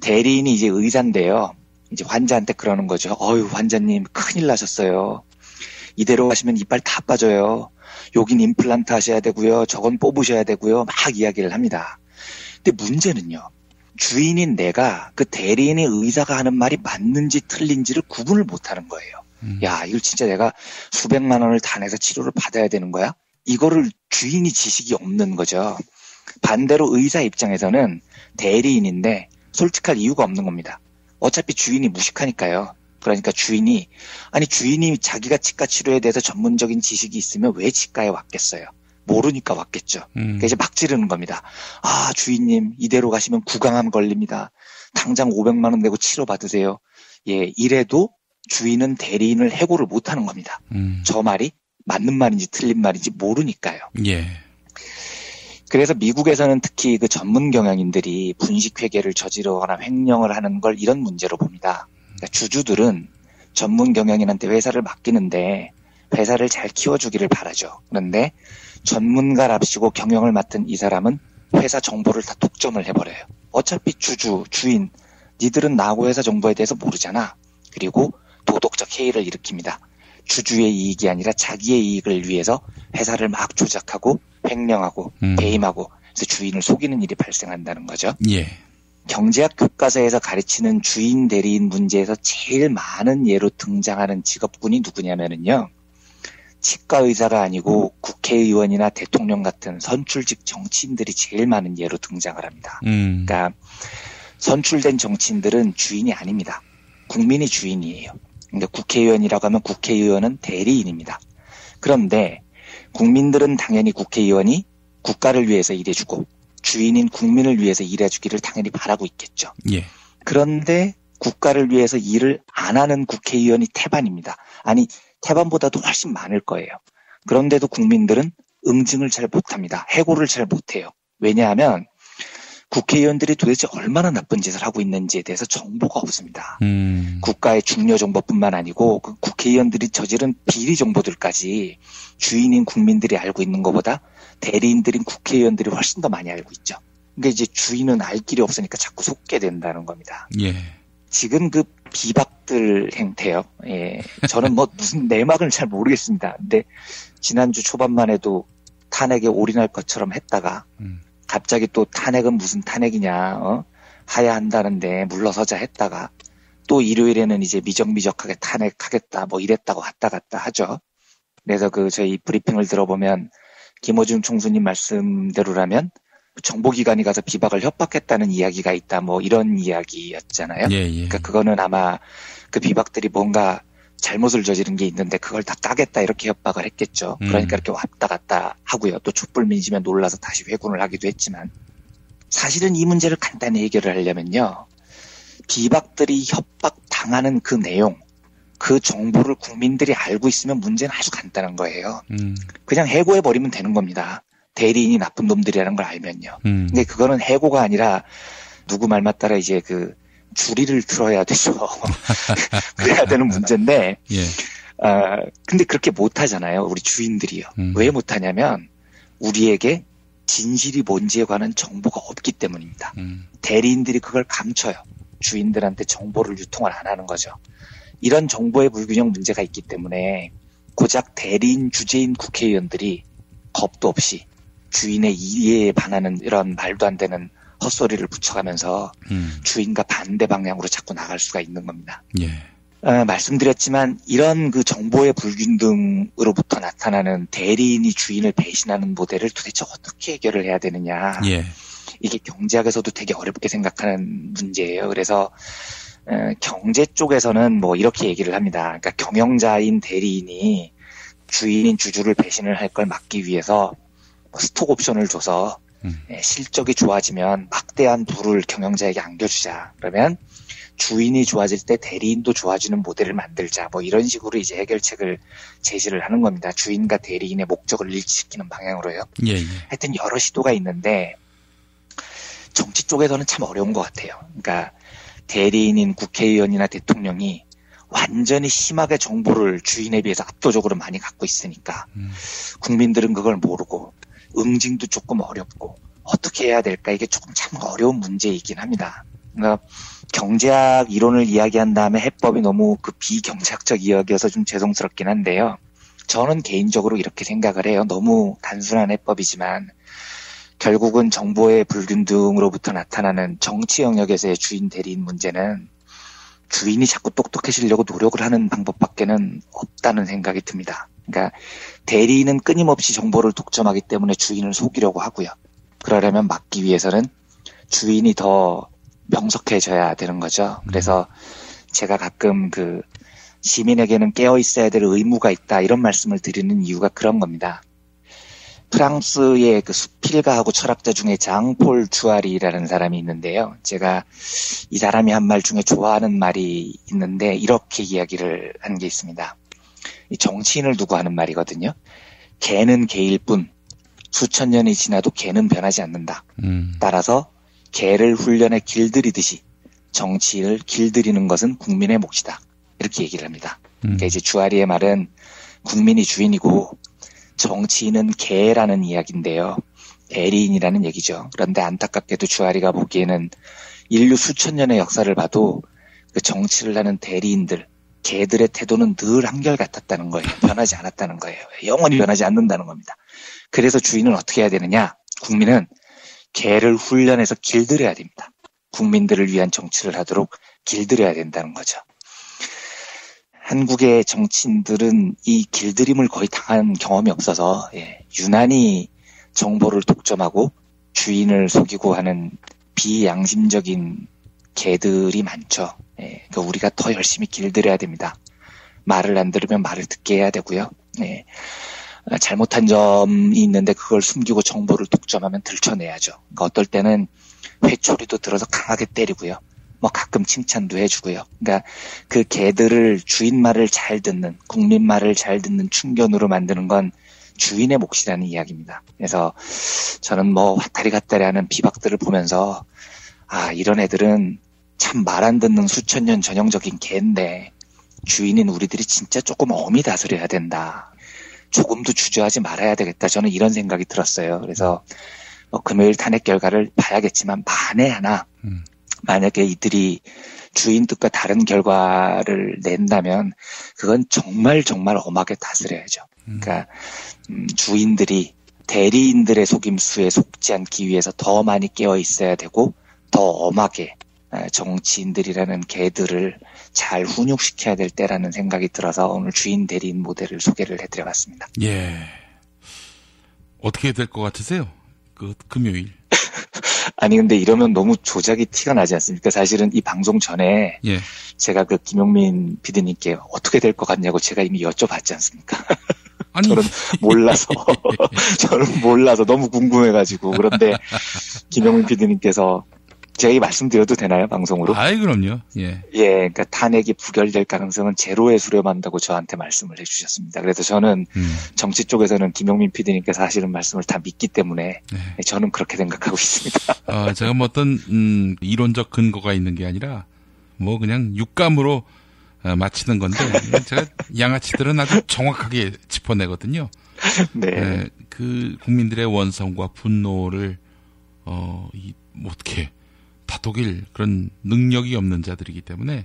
대리인이 이제 의사인데요. 이제 환자한테 그러는 거죠. 환자님 큰일 나셨어요. 이대로 가시면 이빨 다 빠져요. 여긴 임플란트 하셔야 되고요. 저건 뽑으셔야 되고요. 막 이야기를 합니다. 근데 문제는요. 주인인 내가 그 대리인의 의사가 하는 말이 맞는지 틀린지를 구분을 못하는 거예요. 야, 이걸 진짜 내가 수백만 원을 다 내서 치료를 받아야 되는 거야? 이거를 주인이 지식이 없는 거죠. 반대로 의사 입장에서는 대리인인데 솔직할 이유가 없는 겁니다. 어차피 주인이 무식하니까요. 그러니까 주인이 자기가 치과 치료에 대해서 전문적인 지식이 있으면 왜 치과에 왔겠어요? 모르니까 왔겠죠. 그래서 이제 막 지르는 겁니다. 주인님 이대로 가시면 구강암 걸립니다. 당장 500만 원 내고 치료 받으세요. 예, 이래도 주인은 대리인을 해고를 못하는 겁니다. 저 말이 맞는 말인지 틀린 말인지 모르니까요. 예. 그래서 미국에서는 특히 그 전문 경영인들이 분식회계를 저지르거나 횡령을 하는 걸 이런 문제로 봅니다. 그러니까 주주들은 전문 경영인한테 회사를 맡기는데 회사를 잘 키워주기를 바라죠. 그런데 전문가랍시고 경영을 맡은 이 사람은 회사 정보를 다 독점을 해버려요. 어차피 주인, 니들은 나하고 회사 정보에 대해서 모르잖아. 그리고 도덕적 해이를 일으킵니다. 주주의 이익이 아니라 자기의 이익을 위해서 회사를 막 조작하고 횡령하고 배임하고 그래서 주인을 속이는 일이 발생한다는 거죠. 예. 경제학 교과서에서 가르치는 주인 대리인 문제에서 제일 많은 예로 등장하는 직업군이 누구냐면요. 치과 의사가 아니고 국회의원이나 대통령 같은 선출직 정치인들이 제일 많은 예로 등장을 합니다. 그러니까 선출된 정치인들은 주인이 아닙니다. 국민이 주인이에요. 그러니까 국회의원이라고 하면 국회의원은 대리인입니다. 그런데 국민들은 당연히 국회의원이 국가를 위해서 일해주고 주인인 국민을 위해서 일해주기를 당연히 바라고 있겠죠. 예. 그런데 국가를 위해서 일을 안 하는 국회의원이 태반입니다. 아니 태반보다도 훨씬 많을 거예요. 그런데도 국민들은 응징을 잘 못합니다. 해고를 잘 못해요. 왜냐하면 국회의원들이 도대체 얼마나 나쁜 짓을 하고 있는지에 대해서 정보가 없습니다. 국가의 중요 정보뿐만 아니고 그 국회의원들이 저지른 비리 정보들까지 주인인 국민들이 알고 있는 것보다 대리인들인 국회의원들이 훨씬 더 많이 알고 있죠. 그러니까 이제 주인은 알 길이 없으니까 자꾸 속게 된다는 겁니다. 예. 지금 그 비박들 행태요. 예. 저는 뭐 무슨 내막을 잘 모르겠습니다. 근데 지난주 초반만 해도 탄핵에 올인할 것처럼 했다가 갑자기 또 탄핵은 무슨 탄핵이냐, 하야한다는데 물러서자 했다가 또 일요일에는 이제 미적미적하게 탄핵하겠다, 뭐 이랬다고 왔다 갔다 하죠. 그래서 그 저희 브리핑을 들어보면 김어준 총수님 말씀대로라면 정보기관이 가서 비박을 협박했다는 이야기가 있다, 뭐 이런 이야기였잖아요. 예. 그러니까 그거는 아마 그 비박들이 뭔가 잘못을 저지른 게 있는데 그걸 다 까겠다 이렇게 협박을 했겠죠. 그러니까 이렇게 왔다 갔다 하고요. 또 촛불 민심에 놀라서 다시 회군을 하기도 했지만, 사실은 이 문제를 간단히 해결을 하려면요, 비박들이 협박당하는 그 내용, 그 정보를 국민들이 알고 있으면 문제는 아주 간단한 거예요. 그냥 해고해버리면 되는 겁니다. 대리인이 나쁜 놈들이라는 걸 알면요. 근데 그거는 해고가 아니라 누구 말 맞따라 이제 그 주리를 틀어야 되죠. 그래야 되는 문제인데, 근데 그렇게 못하잖아요. 우리 주인들이요. 왜 못하냐면 우리에게 진실이 뭔지에 관한 정보가 없기 때문입니다. 대리인들이 그걸 감춰요. 주인들한테 정보를 유통을 안 하는 거죠. 이런 정보의 불균형 문제가 있기 때문에 고작 대리인 주재인 국회의원들이 겁도 없이 주인의 이해에 반하는 이런 말도 안 되는 헛소리를 붙여가면서 주인과 반대 방향으로 자꾸 나갈 수가 있는 겁니다. 말씀드렸지만 이런 그 정보의 불균등으로부터 나타나는 대리인이 주인을 배신하는 모델을 도대체 어떻게 해결을 해야 되느냐. 이게 경제학에서도 되게 어렵게 생각하는 문제예요. 그래서 경제 쪽에서는 뭐 이렇게 얘기를 합니다. 그러니까 경영자인 대리인이 주인인 주주를 배신을 할 걸 막기 위해서 스톡 옵션을 줘서 실적이 좋아지면 막대한 부를 경영자에게 안겨주자. 그러면 주인이 좋아질 때 대리인도 좋아지는 모델을 만들자. 뭐 이런 식으로 이제 해결책을 제시를 하는 겁니다. 주인과 대리인의 목적을 일치시키는 방향으로요. 하여튼 여러 시도가 있는데 정치 쪽에서는 참 어려운 것 같아요. 그러니까 대리인인 국회의원이나 대통령이 완전히 심하게 정보를 주인에 비해서 압도적으로 많이 갖고 있으니까 국민들은 그걸 모르고 응징도 조금 어렵고 어떻게 해야 될까, 이게 조금 참 어려운 문제이긴 합니다. 그러니까 경제학 이론을 이야기한 다음에 해법이 너무 그 비경제학적 이야기여서 좀 죄송스럽긴 한데요. 저는 개인적으로 이렇게 생각을 해요. 너무 단순한 해법이지만 결국은 정보의 불균등으로부터 나타나는 정치 영역에서의 주인 대리인 문제는 주인이 자꾸 똑똑해지려고 노력을 하는 방법밖에는 없다는 생각이 듭니다. 그러니까 대리인은 끊임없이 정보를 독점하기 때문에 주인을 속이려고 하고요. 그러려면 막기 위해서는 주인이 더 명석해져야 되는 거죠. 그래서 제가 가끔 그 시민에게는 깨어 있어야 될 의무가 있다, 이런 말씀을 드리는 이유가 그런 겁니다. 프랑스의 그 수필가하고 철학자 중에 장폴 주아리라는 사람이 있는데요. 제가 이 사람이 한 말 중에 좋아하는 말이 있는데 이렇게 이야기를 한 게 있습니다. 이 정치인을 두고 하는 말이거든요. 개는 개일 뿐 수천 년이 지나도 개는 변하지 않는다. 따라서 개를 훈련에 길들이듯이 정치인을 길들이는 것은 국민의 몫이다. 이렇게 얘기를 합니다. 그러니까 이제 주아리의 말은 국민이 주인이고 정치인은 개라는 이야기인데요. 대리인이라는 얘기죠. 그런데 안타깝게도 주아리가 보기에는 인류 수천 년의 역사를 봐도 그 정치를 하는 대리인들, 개들의 태도는 늘 한결같았다는 거예요. 변하지 않았다는 거예요. 영원히 변하지 않는다는 겁니다. 그래서 주인은 어떻게 해야 되느냐? 국민은 개를 훈련해서 길들여야 됩니다. 국민들을 위한 정치를 하도록 길들여야 된다는 거죠. 한국의 정치인들은 이 길들임을 거의 당한 경험이 없어서 유난히 정보를 독점하고 주인을 속이고 하는 비양심적인 개들이 많죠. 그러니까 우리가 더 열심히 길들여야 됩니다. 말을 안 들으면 말을 듣게 해야 되고요. 잘못한 점이 있는데 그걸 숨기고 정보를 독점하면 들춰내야죠. 그러니까 어떨 때는 회초리도 들어서 강하게 때리고요. 뭐 가끔 칭찬도 해주고요. 그러니까 그 개들을 주인 말을 잘 듣는, 국민 말을 잘 듣는 충견으로 만드는 건 주인의 몫이라는 이야기입니다. 그래서 저는 뭐 왔다리 갔다리 하는 비박들을 보면서 이런 애들은 참 말 안 듣는 수천 년 전형적인 개인데 주인인 우리들이 진짜 조금 엄히 다스려야 된다. 조금도 주저하지 말아야 되겠다. 저는 이런 생각이 들었어요. 그래서 금요일 탄핵 결과를 봐야겠지만 만에 하나 만약에 이들이 주인 뜻과 다른 결과를 낸다면 그건 정말 엄하게 다스려야죠. 그러니까 주인들이 대리인들의 속임수에 속지 않기 위해서 더 많이 깨어 있어야 되고 더 엄하게 정치인들이라는 개들을 잘 훈육시켜야 될 때라는 생각이 들어서 오늘 주인 대리인 모델을 소개를 해드려봤습니다. 어떻게 될 것 같으세요? 그 금요일. 아니 근데 이러면 너무 조작이 티가 나지 않습니까? 사실은 이 방송 전에 예. 제가 그 김용민 PD님께 어떻게 될 것 같냐고 제가 이미 여쭤봤지 않습니까? 아니. 저는 몰라서 너무 궁금해가지고. 그런데 김용민 PD님께서 제가 이 말씀드려도 되나요? 방송으로? 아이, 그럼요. 예. 예, 그러니까 탄핵이 부결될 가능성은 제로에 수렴한다고 저한테 말씀을 해주셨습니다. 그래서 저는 정치 쪽에서는 김용민 PD님께서 하시는 말씀을 다 믿기 때문에 저는 그렇게 생각하고 있습니다. 제가 뭐 어떤 이론적 근거가 있는 게 아니라 뭐 그냥 육감으로 마치는 건데 제가 양아치들은 아주 정확하게 짚어내거든요. 네. 그 국민들의 원성과 분노를 어떻게 다독일 그런 능력이 없는 자들이기 때문에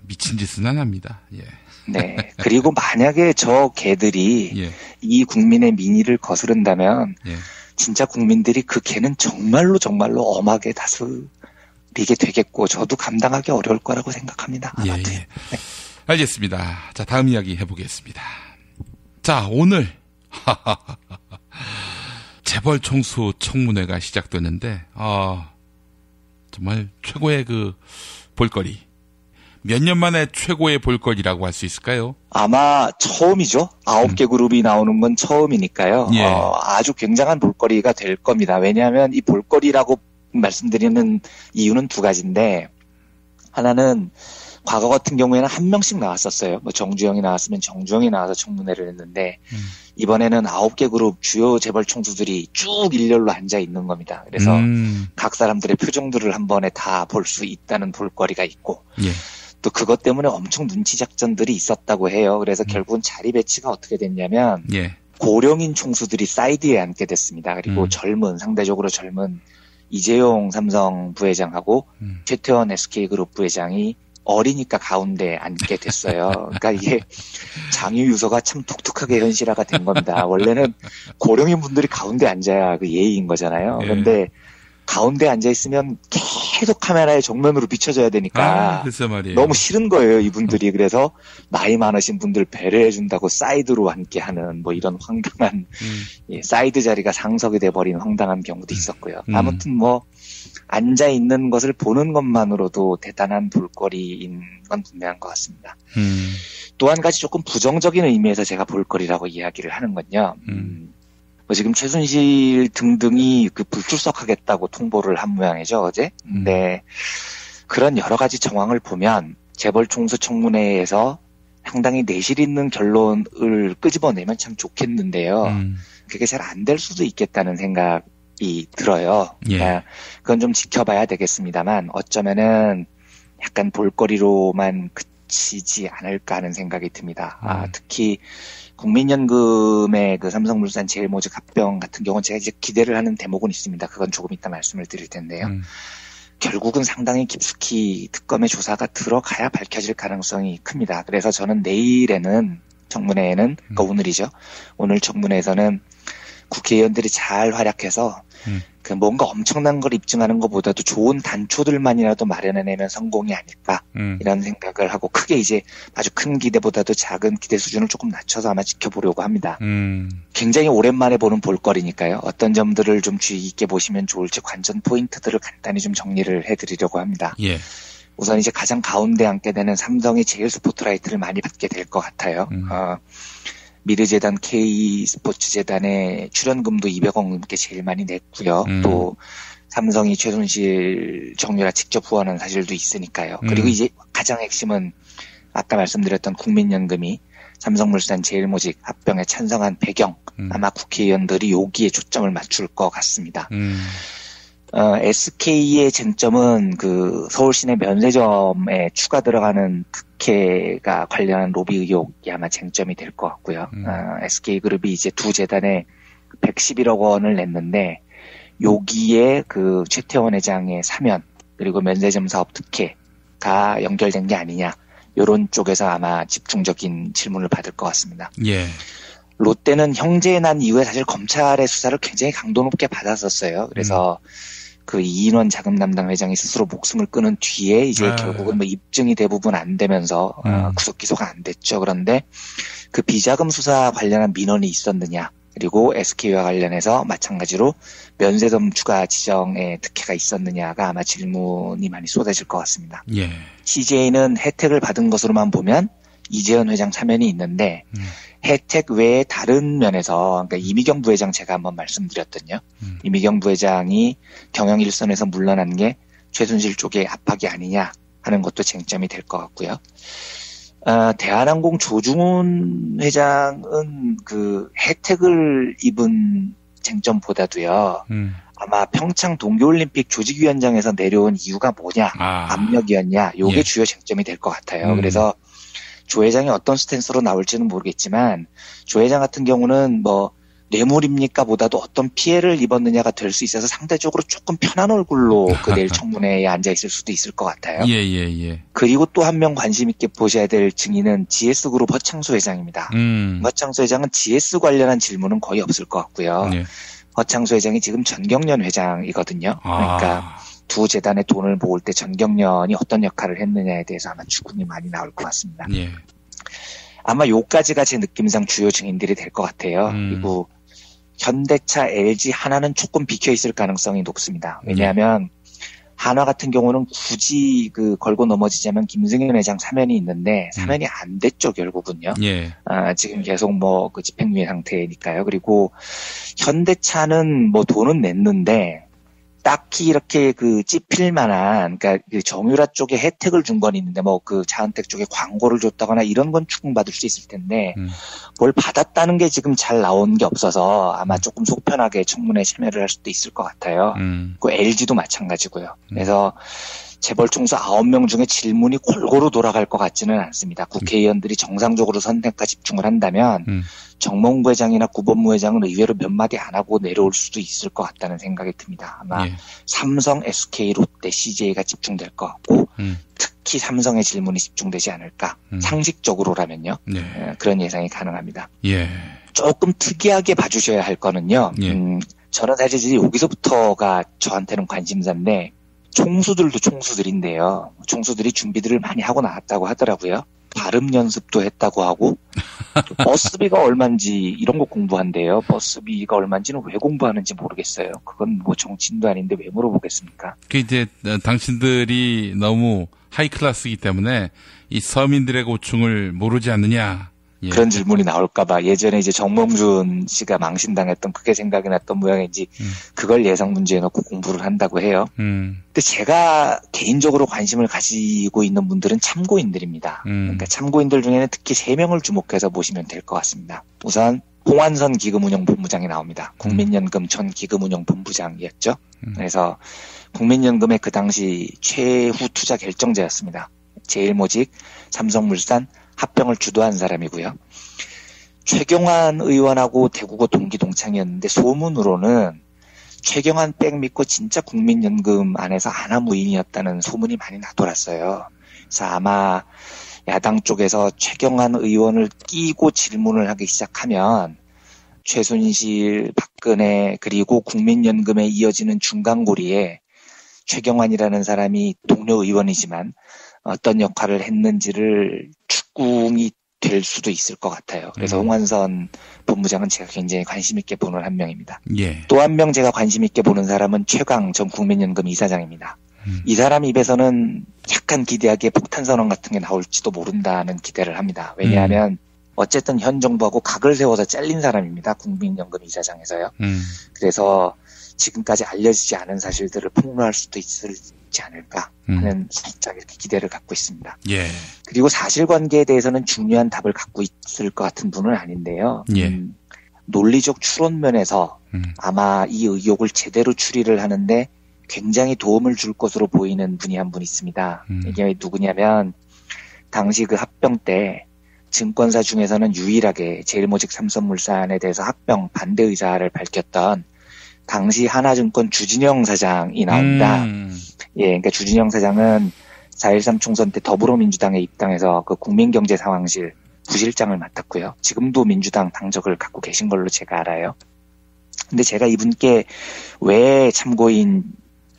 미친 짓은 안 합니다. 예. 네. 그리고 만약에 저 개들이 예. 이 국민의 민의를 거스른다면 예. 진짜 국민들이 그 개는 정말로 엄하게 다스리게 되겠고 저도 감당하기 어려울 거라고 생각합니다. 예, 예. 네. 알겠습니다. 자, 다음 이야기 해보겠습니다. 자, 오늘 재벌 총수 청문회가 시작되는데 정말 최고의 그 볼거리. 몇 년 만에 최고의 볼거리라고 할 수 있을까요? 아마 처음이죠. 9개 그룹이 나오는 건 처음이니까요. 예. 아주 굉장한 볼거리가 될 겁니다. 왜냐하면 이 볼거리라고 말씀드리는 이유는 두 가지인데 하나는 과거 같은 경우에는 한 명씩 나왔었어요. 뭐 정주영이 나왔으면 정주영이 나와서 청문회를 했는데 이번에는 9개 그룹 주요 재벌 총수들이 쭉 일렬로 앉아 있는 겁니다. 그래서 각 사람들의 표정들을 한 번에 다 볼 수 있다는 볼거리가 있고 예. 또 그것 때문에 엄청 눈치 작전들이 있었다고 해요. 그래서 결국은 자리 배치가 어떻게 됐냐면 예. 고령인 총수들이 사이드에 앉게 됐습니다. 그리고 상대적으로 젊은 이재용 삼성 부회장하고 최태원 SK그룹 부회장이 어리니까 가운데 앉게 됐어요. 그러니까 이게 장유유서가 참 독특하게 현실화가 된 겁니다. 원래는 고령인 분들이 가운데 앉아야 그 예의인 거잖아요. 그런데 가운데 앉아 있으면 계속 카메라에 정면으로 비춰져야 되니까 글쎄 말이에요. 너무 싫은 거예요, 이분들이. 그래서 나이 많으신 분들 배려해 준다고 사이드로 앉게 하는 뭐 이런 황당한 사이드 자리가 상석이 돼버린 황당한 경우도 있었고요. 아무튼 뭐 앉아 있는 것을 보는 것만으로도 대단한 볼거리인 건 분명한 것 같습니다. 또 한 가지 조금 부정적인 의미에서 제가 볼거리라고 이야기를 하는 건요. 뭐 지금 최순실 등등이 그 불출석하겠다고 통보를 한 모양이죠, 어제. 네. 그런 여러 가지 정황을 보면 재벌 총수 청문회에서 상당히 내실 있는 결론을 끄집어내면 참 좋겠는데요. 그게 잘 안 될 수도 있겠다는 생각이 들어요. 예. 그러니까 그건 좀 지켜봐야 되겠습니다만 어쩌면은 약간 볼거리로만 그치지 않을까 하는 생각이 듭니다. 특히 국민연금의 그 삼성물산 제일모직 합병 같은 경우는 제가 이제 기대를 하는 대목은 있습니다. 그건 조금 이따 말씀을 드릴 텐데요. 결국은 상당히 깊숙이 특검의 조사가 들어가야 밝혀질 가능성이 큽니다. 그래서 저는 내일에는 청문회에는, 그러니까 오늘이죠. 오늘 청문회에서는 국회의원들이 잘 활약해서 그 뭔가 엄청난 걸 입증하는 것보다도 좋은 단초들만이라도 마련해내면 성공이 아닐까 이런 생각을 하고 크게 이제 아주 큰 기대보다도 작은 기대 수준을 조금 낮춰서 아마 지켜보려고 합니다. 굉장히 오랜만에 보는 볼거리니까요. 어떤 점들을 좀 주의 깊게 보시면 좋을지 관전 포인트들을 간단히 좀 정리를 해드리려고 합니다. 예. 우선 이제 가장 가운데 앉게 되는 삼성이 제일 스포트라이트를 많이 받게 될 것 같아요. 미르재단 K스포츠재단의 출연금도 200억 넘게 제일 많이 냈고요. 또 삼성이 최순실 정유라 직접 후원한 사실도 있으니까요. 그리고 이제 가장 핵심은 아까 말씀드렸던 국민연금이 삼성물산 제일모직 합병에 찬성한 배경, 아마 국회의원들이 여기에 초점을 맞출 것 같습니다. SK의 쟁점은 그 서울시내 면세점에 추가 들어가는 특혜가 관련한 로비 의혹이 아마 쟁점이 될 것 같고요. SK그룹이 이제 두 재단에 111억 원을 냈는데 여기에 그 최태원 회장의 사면 그리고 면세점 사업 특혜가 연결된 게 아니냐 이런 쪽에서 아마 집중적인 질문을 받을 것 같습니다. 예. 롯데는 형제의 난 이후에 사실 검찰의 수사를 굉장히 강도 높게 받았었어요. 그래서 그 이인원 자금 담당 회장이 스스로 목숨을 끊은 뒤에 이제 결국은 뭐 입증이 대부분 안 되면서 구속 기소가 안 됐죠. 그런데 그 비자금 수사 관련한 민원이 있었느냐 그리고 SK와 관련해서 마찬가지로 면세점 추가 지정에 특혜가 있었느냐가 아마 질문이 많이 쏟아질 것 같습니다. 예. CJ는 혜택을 받은 것으로만 보면 이재현 회장 사면이 있는데 혜택 외에 다른 면에서 그러니까 이미경 부회장 제가 한번 말씀드렸거든요. 이미경 부회장이 경영 일선에서 물러난 게 최순실 쪽의 압박이 아니냐 하는 것도 쟁점이 될 것 같고요. 대한항공 조중훈 회장은 그 혜택을 입은 쟁점보다도요. 아마 평창 동계올림픽 조직위원장에서 내려온 이유가 뭐냐, 압력이었냐, 요게 주요 쟁점이 될 것 같아요. 그래서 조 회장이 어떤 스탠스로 나올지는 모르겠지만 조 회장 같은 경우는 뭐 뇌물입니까 보다도 어떤 피해를 입었느냐가 될 수 있어서 상대적으로 조금 편한 얼굴로 그 내일 청문회에 앉아 있을 수도 있을 것 같아요. 예. 그리고 또 한 명 관심 있게 보셔야 될 증인은 GS그룹 허창수 회장입니다. 허창수 회장은 GS 관련한 질문은 거의 없을 것 같고요. 예. 허창수 회장이 지금 전경련 회장이거든요. 그러니까 두 재단의 돈을 모을 때 전경련이 어떤 역할을 했느냐에 대해서 아마 추궁이 많이 나올 것 같습니다. 예. 아마 요까지가 제 느낌상 주요 증인들이 될 것 같아요. 그리고 현대차, LG, 하나는 조금 비켜 있을 가능성이 높습니다. 왜냐하면 한화 같은 경우는 굳이 그 걸고 넘어지자면 김승현 회장 사면이 있는데 사면이 안 됐죠 결국은요. 예. 지금 계속 뭐 그 집행유예 상태니까요. 그리고 현대차는 뭐 돈은 냈는데 딱히 이렇게 그 찝힐 만한, 그러니까 그 정유라 쪽에 혜택을 준 건 있는데 뭐 그 자은택 쪽에 광고를 줬다거나 이런 건 추궁받을 수 있을 텐데 뭘 받았다는 게 지금 잘 나온 게 없어서 아마 조금 속편하게 청문회에 참여를 할 수도 있을 것 같아요. 그 LG도 마찬가지고요. 그래서 재벌 총수 9명 중에 질문이 골고루 돌아갈 것 같지는 않습니다. 국회의원들이 정상적으로 선택과 집중을 한다면 정몽구 회장이나 구본무 회장은 의외로 몇 마디 안 하고 내려올 수도 있을 것 같다는 생각이 듭니다. 아마 삼성, SK, 롯데, CJ가 집중될 것 같고 특히 삼성의 질문이 집중되지 않을까. 상식적으로라면요. 그런 예상이 가능합니다. 예. 조금 특이하게 봐주셔야 할 거는요. 저는 사실 여기서부터가 저한테는 관심사인데 총수들도 총수들인데요. 총수들이 준비들을 많이 하고 나왔다고 하더라고요. 발음 연습도 했다고 하고 버스비가 얼마인지 이런 거 공부한대요. 버스비가 얼마인지는 왜 공부하는지 모르겠어요. 그건 뭐 정치인도 아닌데 왜 물어보겠습니까? 그 이제 당신들이 너무 하이 클래스이기 때문에 이 서민들의 고충을 모르지 않느냐. 예. 그런 질문이 나올까봐 예전에 이제 정몽준 씨가 망신당했던 그게 생각이 났던 모양인지 그걸 예상 문제에 넣고 공부를 한다고 해요. 근데 제가 개인적으로 관심을 가지고 있는 분들은 참고인들입니다. 그러니까 참고인들 중에는 특히 3명을 주목해서 보시면 될 것 같습니다. 우선 홍완선 기금운용본부장이 나옵니다. 국민연금 전 기금운용본부장이었죠. 그래서 국민연금의 그 당시 최후 투자 결정자였습니다. 제일모직, 삼성물산, 합병을 주도한 사람이고요. 최경환 의원하고 대구고 동기 동창이었는데 소문으로는 최경환 백 믿고 진짜 국민연금 안에서 하나무인이었다는 소문이 많이 나돌았어요. 그래서 아마 야당 쪽에서 최경환 의원을 끼고 질문을 하기 시작하면 최순실, 박근혜 그리고 국민연금에 이어지는 중간고리에 최경환이라는 사람이 동료 의원이지만 어떤 역할을 했는지를 추궁이 될 수도 있을 것 같아요. 그래서 홍완선 본부장은 제가 굉장히 관심 있게 보는 한 명입니다. 예. 또 한 명 제가 관심 있게 보는 사람은 최강 전 국민연금 이사장입니다. 이 사람 입에서는 약간 기대하기에 폭탄선언 같은 게 나올지도 모른다는 기대를 합니다. 왜냐하면 어쨌든 현 정부하고 각을 세워서 잘린 사람입니다. 국민연금 이사장에서요. 그래서 지금까지 알려지지 않은 사실들을 폭로할 수도 있지 않을까 하는 살짝 이렇게 기대를 갖고 있습니다. 예. 그리고 사실관계에 대해서는 중요한 답을 갖고 있을 것 같은 분은 아닌데요. 예. 논리적 추론면에서 아마 이 의혹을 제대로 추리를 하는데 굉장히 도움을 줄 것으로 보이는 분이 한 분 있습니다. 이게 누구냐면 당시 그 합병 때 증권사 중에서는 유일하게 제일모직 삼성물산에 대해서 합병 반대 의사를 밝혔던 당시 하나증권 주진영 사장이 나옵니다. 예, 그러니까 주진영 사장은 4.13 총선 때 더불어민주당에 입당해서 그 국민경제상황실 부실장을 맡았고요. 지금도 민주당 당적을 갖고 계신 걸로 제가 알아요. 근데 제가 이분께 왜 참고인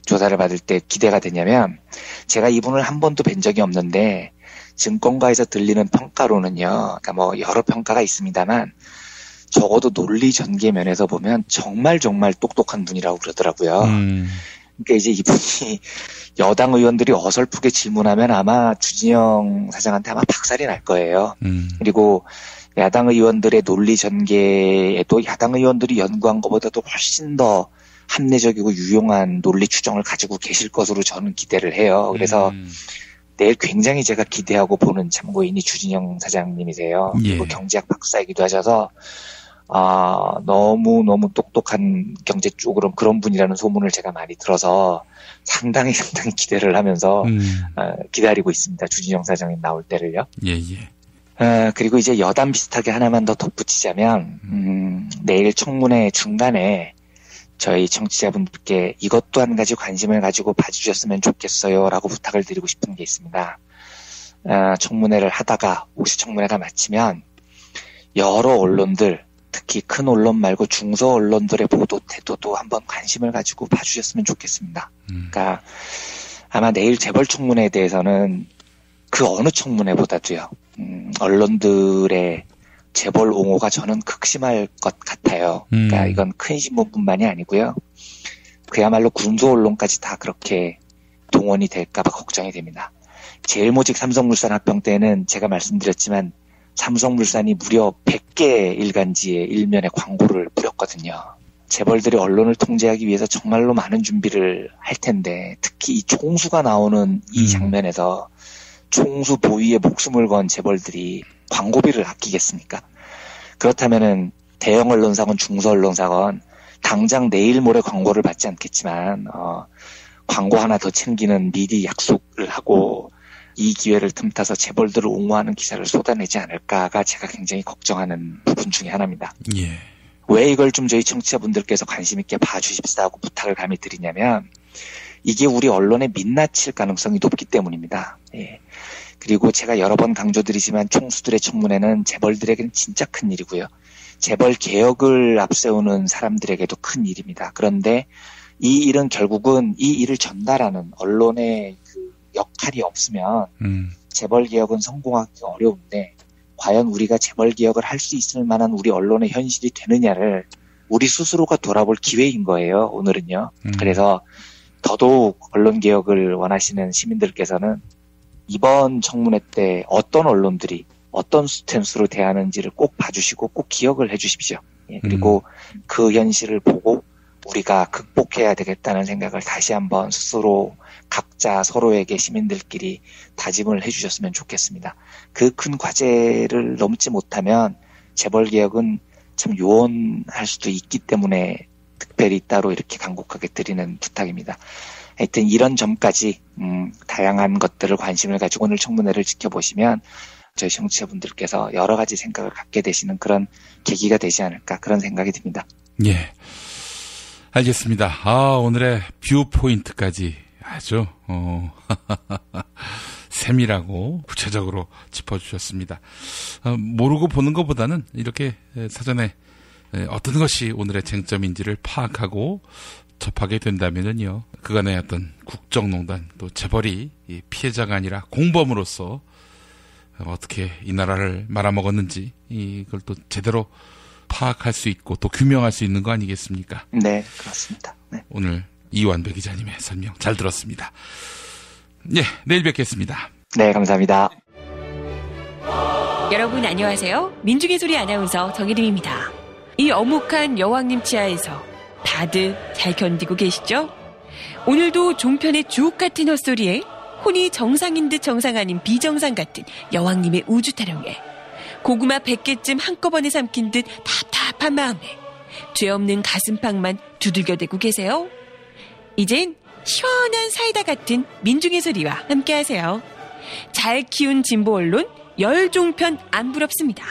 조사를 받을 때 기대가 되냐면 제가 이분을 한 번도 뵌 적이 없는데 증권가에서 들리는 평가로는요. 그러니까 뭐 여러 평가가 있습니다만 적어도 논리 전개 면에서 보면 정말 똑똑한 분이라고 그러더라고요. 그러니까 이제 이분이 여당 의원들이 어설프게 질문하면 아마 주진영 사장한테 아마 박살이 날 거예요. 그리고 야당 의원들의 논리 전개에도 야당 의원들이 연구한 것보다도 훨씬 더 합리적이고 유용한 논리 추정을 가지고 계실 것으로 저는 기대를 해요. 그래서 내일 굉장히 제가 기대하고 보는 참고인이 주진영 사장님이세요. 그리고 경제학 박사이기도 하셔서 너무 똑똑한 경제 쪽으로 그런 분이라는 소문을 제가 많이 들어서 상당히 기대를 하면서 기다리고 있습니다. 주진영 사장님 나올 때를요. 그리고 이제 여담 비슷하게 하나만 더 덧붙이자면 내일 청문회 중간에 저희 청취자분들께 이것도 한 가지 관심을 가지고 봐주셨으면 좋겠어요 라고 부탁을 드리고 싶은 게 있습니다. 청문회를 하다가 혹시 청문회가 마치면 여러 언론들, 특히 큰 언론 말고 중소 언론들의 보도 태도도 한번 관심을 가지고 봐주셨으면 좋겠습니다. 그러니까 아마 내일 재벌 청문회에 대해서는 그 어느 청문회보다도요, 언론들의 재벌 옹호가 저는 극심할 것 같아요. 그러니까 이건 큰 신문뿐만이 아니고요. 그야말로 군소 언론까지 다 그렇게 동원이 될까봐 걱정이 됩니다. 제일모직 삼성물산 합병 때는 제가 말씀드렸지만 삼성물산이 무려 100개 일간지에 일면에 광고를 뿌렸거든요. 재벌들이 언론을 통제하기 위해서 정말로 많은 준비를 할 텐데 특히 이 총수가 나오는 이 장면에서 총수 보위에 목숨을 건 재벌들이 광고비를 아끼겠습니까? 그렇다면은 대형 언론사건 중소 언론사건 당장 내일 모레 광고를 받지 않겠지만 광고 하나 더 챙기는 미리 약속을 하고 이 기회를 틈타서 재벌들을 옹호하는 기사를 쏟아내지 않을까가 제가 굉장히 걱정하는 부분 중에 하나입니다. 왜 이걸 좀 저희 청취자분들께서 관심 있게 봐주십사 하고 부탁을 감히 드리냐면 이게 우리 언론에 민낯일 가능성이 높기 때문입니다. 그리고 제가 여러 번 강조드리지만 총수들의 청문회는 재벌들에게는 진짜 큰 일이고요. 재벌 개혁을 앞세우는 사람들에게도 큰 일입니다. 그런데 이 일은 결국은 이 일을 전달하는 언론의 그 역할이 없으면 재벌 개혁은 성공하기 어려운데 과연 우리가 재벌 개혁을 할 수 있을 만한 우리 언론의 현실이 되느냐를 우리 스스로가 돌아볼 기회인 거예요. 오늘은요. 그래서 더더욱 언론 개혁을 원하시는 시민들께서는 이번 청문회 때 어떤 언론들이 어떤 스탠스로 대하는지를 꼭 봐주시고 꼭 기억을 해주십시오. 그리고 그 현실을 보고 우리가 극복해야 되겠다는 생각을 다시 한번 스스로 각자 서로에게 시민들끼리 다짐을 해주셨으면 좋겠습니다. 그 큰 과제를 넘지 못하면 재벌 개혁은 참 요원할 수도 있기 때문에 특별히 따로 이렇게 간곡하게 드리는 부탁입니다. 하여튼 이런 점까지 다양한 것들을 관심을 가지고 오늘 청문회를 지켜보시면 저희 청취자분들께서 여러 가지 생각을 갖게 되시는 그런 계기가 되지 않을까 그런 생각이 듭니다. 예, 알겠습니다. 오늘의 뷰 포인트까지 아주 세밀하고 구체적으로 짚어주셨습니다. 모르고 보는 것보다는 이렇게 사전에 어떤 것이 오늘의 쟁점인지를 파악하고 접하게 된다면은요, 그간의 어떤 국정농단 또 재벌이 피해자가 아니라 공범으로서 어떻게 이 나라를 말아먹었는지 이걸 또 제대로 파악할 수 있고 또 규명할 수 있는 거 아니겠습니까? 네, 그렇습니다. 네. 오늘 이완배 기자님의 설명 잘 들었습니다. 예, 내일 뵙겠습니다. 네, 감사합니다. 여러분 안녕하세요. 민중의 소리 아나운서 정혜림입니다. 이 어묵한 여왕님 치아에서 다들 잘 견디고 계시죠? 오늘도 종편의 주옥 같은 헛소리에 혼이 정상인 듯 정상 아닌 비정상 같은 여왕님의 우주 타령에 고구마 100개쯤 한꺼번에 삼킨 듯 답답한 마음에 죄 없는 가슴팍만 두들겨대고 계세요. 이젠 시원한 사이다 같은 민중의 소리와 함께하세요. 잘 키운 진보 언론 열종편 안 부럽습니다.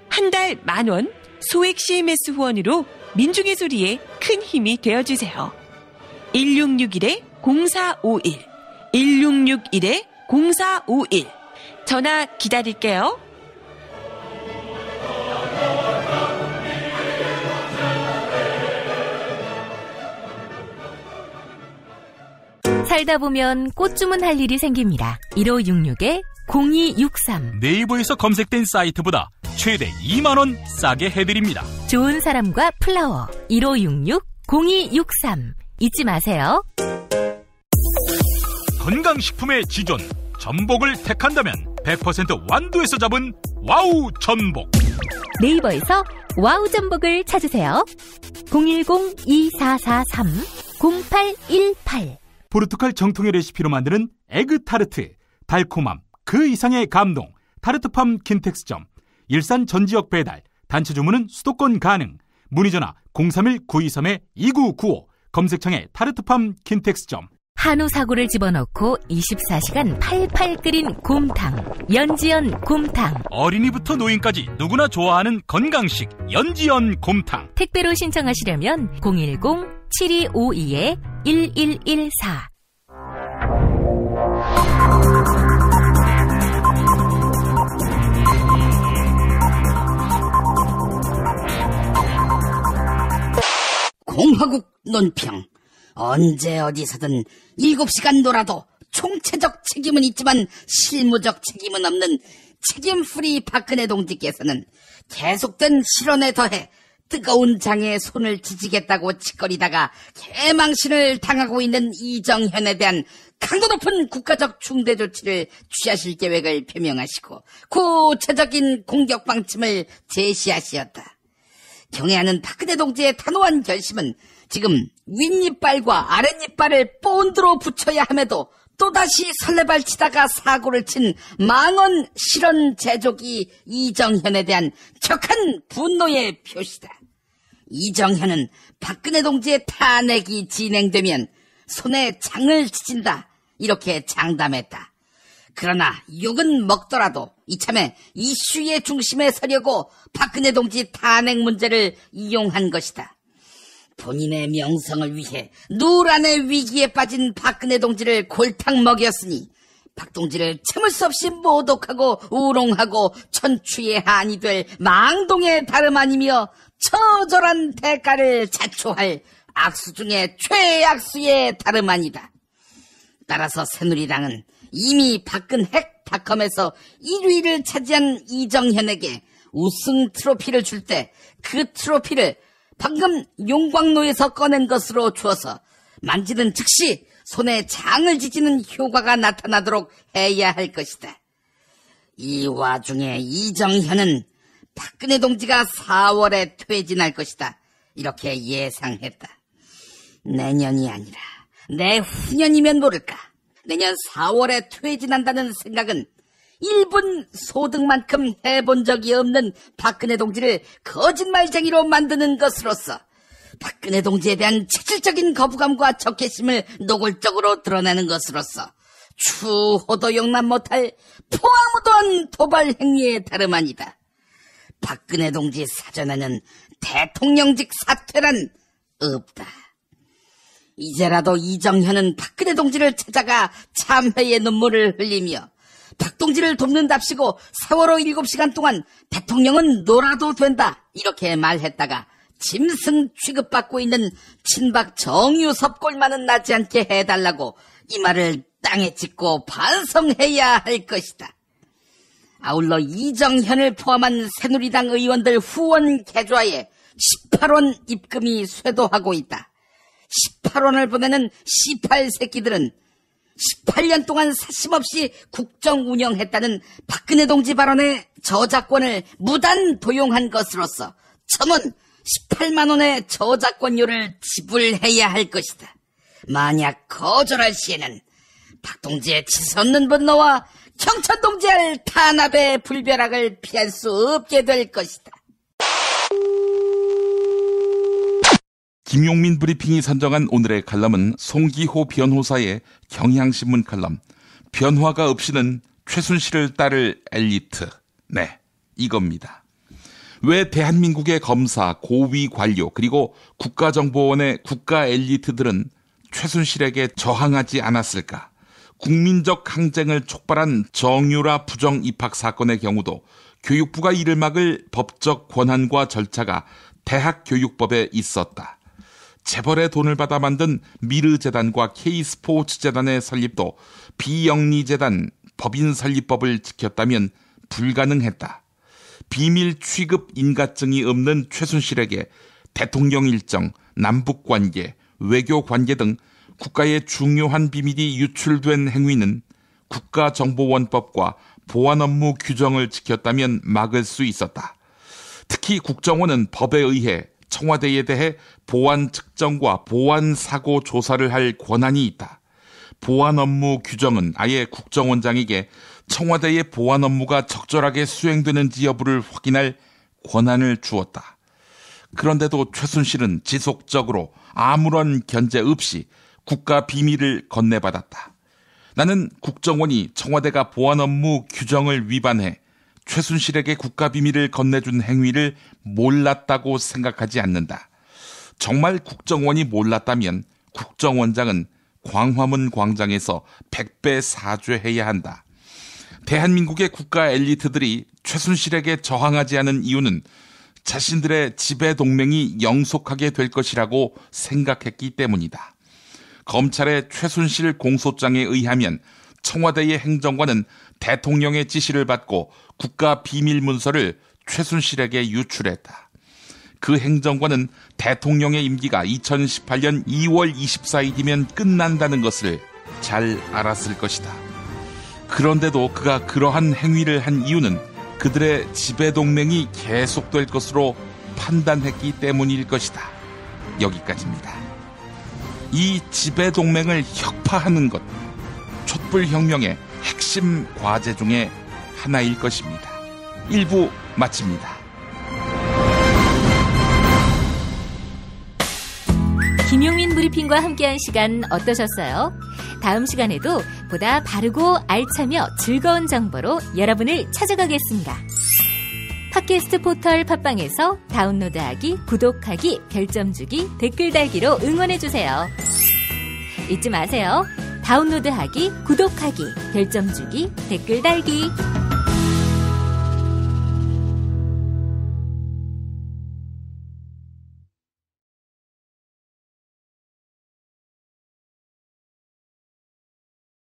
한 달 10,000원 소액 CMS 후원으로 민중의 소리에 큰 힘이 되어주세요. 1661-0451 1661-0451 전화 기다릴게요. 살다 보면 꽃 주문할 일이 생깁니다. 1566-0263 네이버에서 검색된 사이트보다 최대 2만원 싸게 해드립니다. 좋은 사람과 플라워 1566-0263 잊지 마세요. 건강식품의 지존 전복을 택한다면 100% 완도에서 잡은 와우 전복. 네이버에서 와우 전복을 찾으세요. 010-2443-0818 포르투갈 정통의 레시피로 만드는 에그타르트, 달콤함 그 이상의 감동, 타르트팜 킨텍스점, 일산 전 지역 배달, 단체 주문은 수도권 가능. 문의전화 031-923-2995, 검색창에 타르트팜 킨텍스점. 한우 사고를 집어넣고 24시간 팔팔 끓인 곰탕, 연지연 곰탕. 어린이부터 노인까지 누구나 좋아하는 건강식 연지연 곰탕. 택배로 신청하시려면 010-7252-1114. 공화국 논평. 언제 어디서든 7시간 놀아도 총체적 책임은 있지만 실무적 책임은 없는 책임프리 박근혜 동지께서는 계속된 실언에 더해 뜨거운 장에 손을 지지겠다고 짓거리다가 개망신을 당하고 있는 이정현에 대한 강도 높은 국가적 중대 조치를 취하실 계획을 표명하시고 구체적인 공격 방침을 제시하시었다. 경애하는 박근혜 동지의 단호한 결심은 지금 윗니빨과 아랫니빨을 본드로 붙여야 함에도 또다시 설레발치다가 사고를 친 망언 실언 제조기 이정현에 대한 격한 분노의 표시다. 이정현은 박근혜 동지의 탄핵이 진행되면 손에 장을 지진다, 이렇게 장담했다. 그러나 욕은 먹더라도 이참에 이슈의 중심에 서려고 박근혜 동지 탄핵 문제를 이용한 것이다. 본인의 명성을 위해 누란의 위기에 빠진 박근혜 동지를 골탕 먹였으니 박 동지를 참을 수 없이 모독하고 우롱하고 천추의 한이 될 망동의 다름 아니며 처절한 대가를 자초할 악수 중에 최악수의 다름 아니다. 따라서 새누리당은 이미 박근핵닷컴에서 1위를 차지한 이정현에게 우승 트로피를 줄 때 그 트로피를 방금 용광로에서 꺼낸 것으로 주어서 만지는 즉시 손에 장을 지지는 효과가 나타나도록 해야 할 것이다. 이 와중에 이정현은 박근혜 동지가 4월에 퇴진할 것이다, 이렇게 예상했다. 내년이 아니라 내후년이면 모를까. 내년 4월에 퇴진한다는 생각은 1분 소득만큼 해본 적이 없는 박근혜 동지를 거짓말쟁이로 만드는 것으로서 박근혜 동지에 대한 체질적인 거부감과 적개심을 노골적으로 드러내는 것으로서 추호도 용납 못할 포함무도한 도발 행위에 다름 아니다. 박근혜 동지 사전에는 대통령직 사퇴란 없다. 이제라도 이정현은 박근혜 동지를 찾아가 참회의 눈물을 흘리며 박 동지를 돕는답시고 세월호 7시간 동안 대통령은 놀아도 된다, 이렇게 말했다가 짐승 취급받고 있는 친박 정유섭 꼴만은 나지 않게 해달라고 이 말을 땅에 찍고 반성해야 할 것이다. 아울러 이정현을 포함한 새누리당 의원들 후원 계좌에 18원 입금이 쇄도하고 있다. 18원을 보내는 C8 새끼들은 18년 동안 사심없이 국정 운영했다는 박근혜 동지 발언의 저작권을 무단 도용한 것으로서 첨언 18만 원의 저작권료를 지불해야 할 것이다. 만약 거절할 시에는 박 동지의 치솟는 분노와 경천 동지의 탄압의 불벼락을 피할 수 없게 될 것이다. 김용민 브리핑이 선정한 오늘의 칼럼은 송기호 변호사의 경향신문 칼럼, 변화가 없이는 최순실을 따를 엘리트. 네, 이겁니다. 왜 대한민국의 검사, 고위 관료, 그리고 국가정보원의 국가 엘리트들은 최순실에게 저항하지 않았을까? 국민적 항쟁을 촉발한 정유라 부정 입학 사건의 경우도 교육부가 이를 막을 법적 권한과 절차가 대학교육법에 있었다. 재벌의 돈을 받아 만든 미르재단과 K스포츠재단의 설립도 비영리재단 법인 설립법을 지켰다면 불가능했다. 비밀 취급 인가증이 없는 최순실에게 대통령 일정, 남북관계, 외교관계 등 국가의 중요한 비밀이 유출된 행위는 국가정보원법과 보안업무 규정을 지켰다면 막을 수 있었다. 특히 국정원은 법에 의해 청와대에 대해 보안 측정과 보안 사고 조사를 할 권한이 있다. 보안 업무 규정은 아예 국정원장에게 청와대의 보안 업무가 적절하게 수행되는지 여부를 확인할 권한을 주었다. 그런데도 최순실은 지속적으로 아무런 견제 없이 국가 비밀을 건네받았다. 나는 국정원이 청와대가 보안 업무 규정을 위반해 최순실에게 국가 비밀을 건네준 행위를 몰랐다고 생각하지 않는다. 정말 국정원이 몰랐다면 국정원장은 광화문 광장에서 100배 사죄해야 한다. 대한민국의 국가 엘리트들이 최순실에게 저항하지 않은 이유는 자신들의 지배 동맹이 영속하게 될 것이라고 생각했기 때문이다. 검찰의 최순실 공소장에 의하면 청와대의 행정관은 대통령의 지시를 받고 국가 비밀 문서를 최순실에게 유출했다. 그 행정관은 대통령의 임기가 2018년 2월 24일이면 끝난다는 것을 잘 알았을 것이다. 그런데도 그가 그러한 행위를 한 이유는 그들의 지배동맹이 계속될 것으로 판단했기 때문일 것이다. 여기까지입니다. 이 지배동맹을 혁파하는 것, 촛불혁명의 핵심 과제 중에 하나일 것입니다. 1부 마칩니다. 김용민 브리핑과 함께한 시간 어떠셨어요? 다음 시간에도 보다 바르고 알차며 즐거운 정보로 여러분을 찾아가겠습니다. 팟캐스트 포털 팟빵에서 다운로드하기, 구독하기, 별점 주기, 댓글 달기로 응원해주세요. 잊지 마세요. 다운로드하기, 구독하기, 별점 주기, 댓글 달기.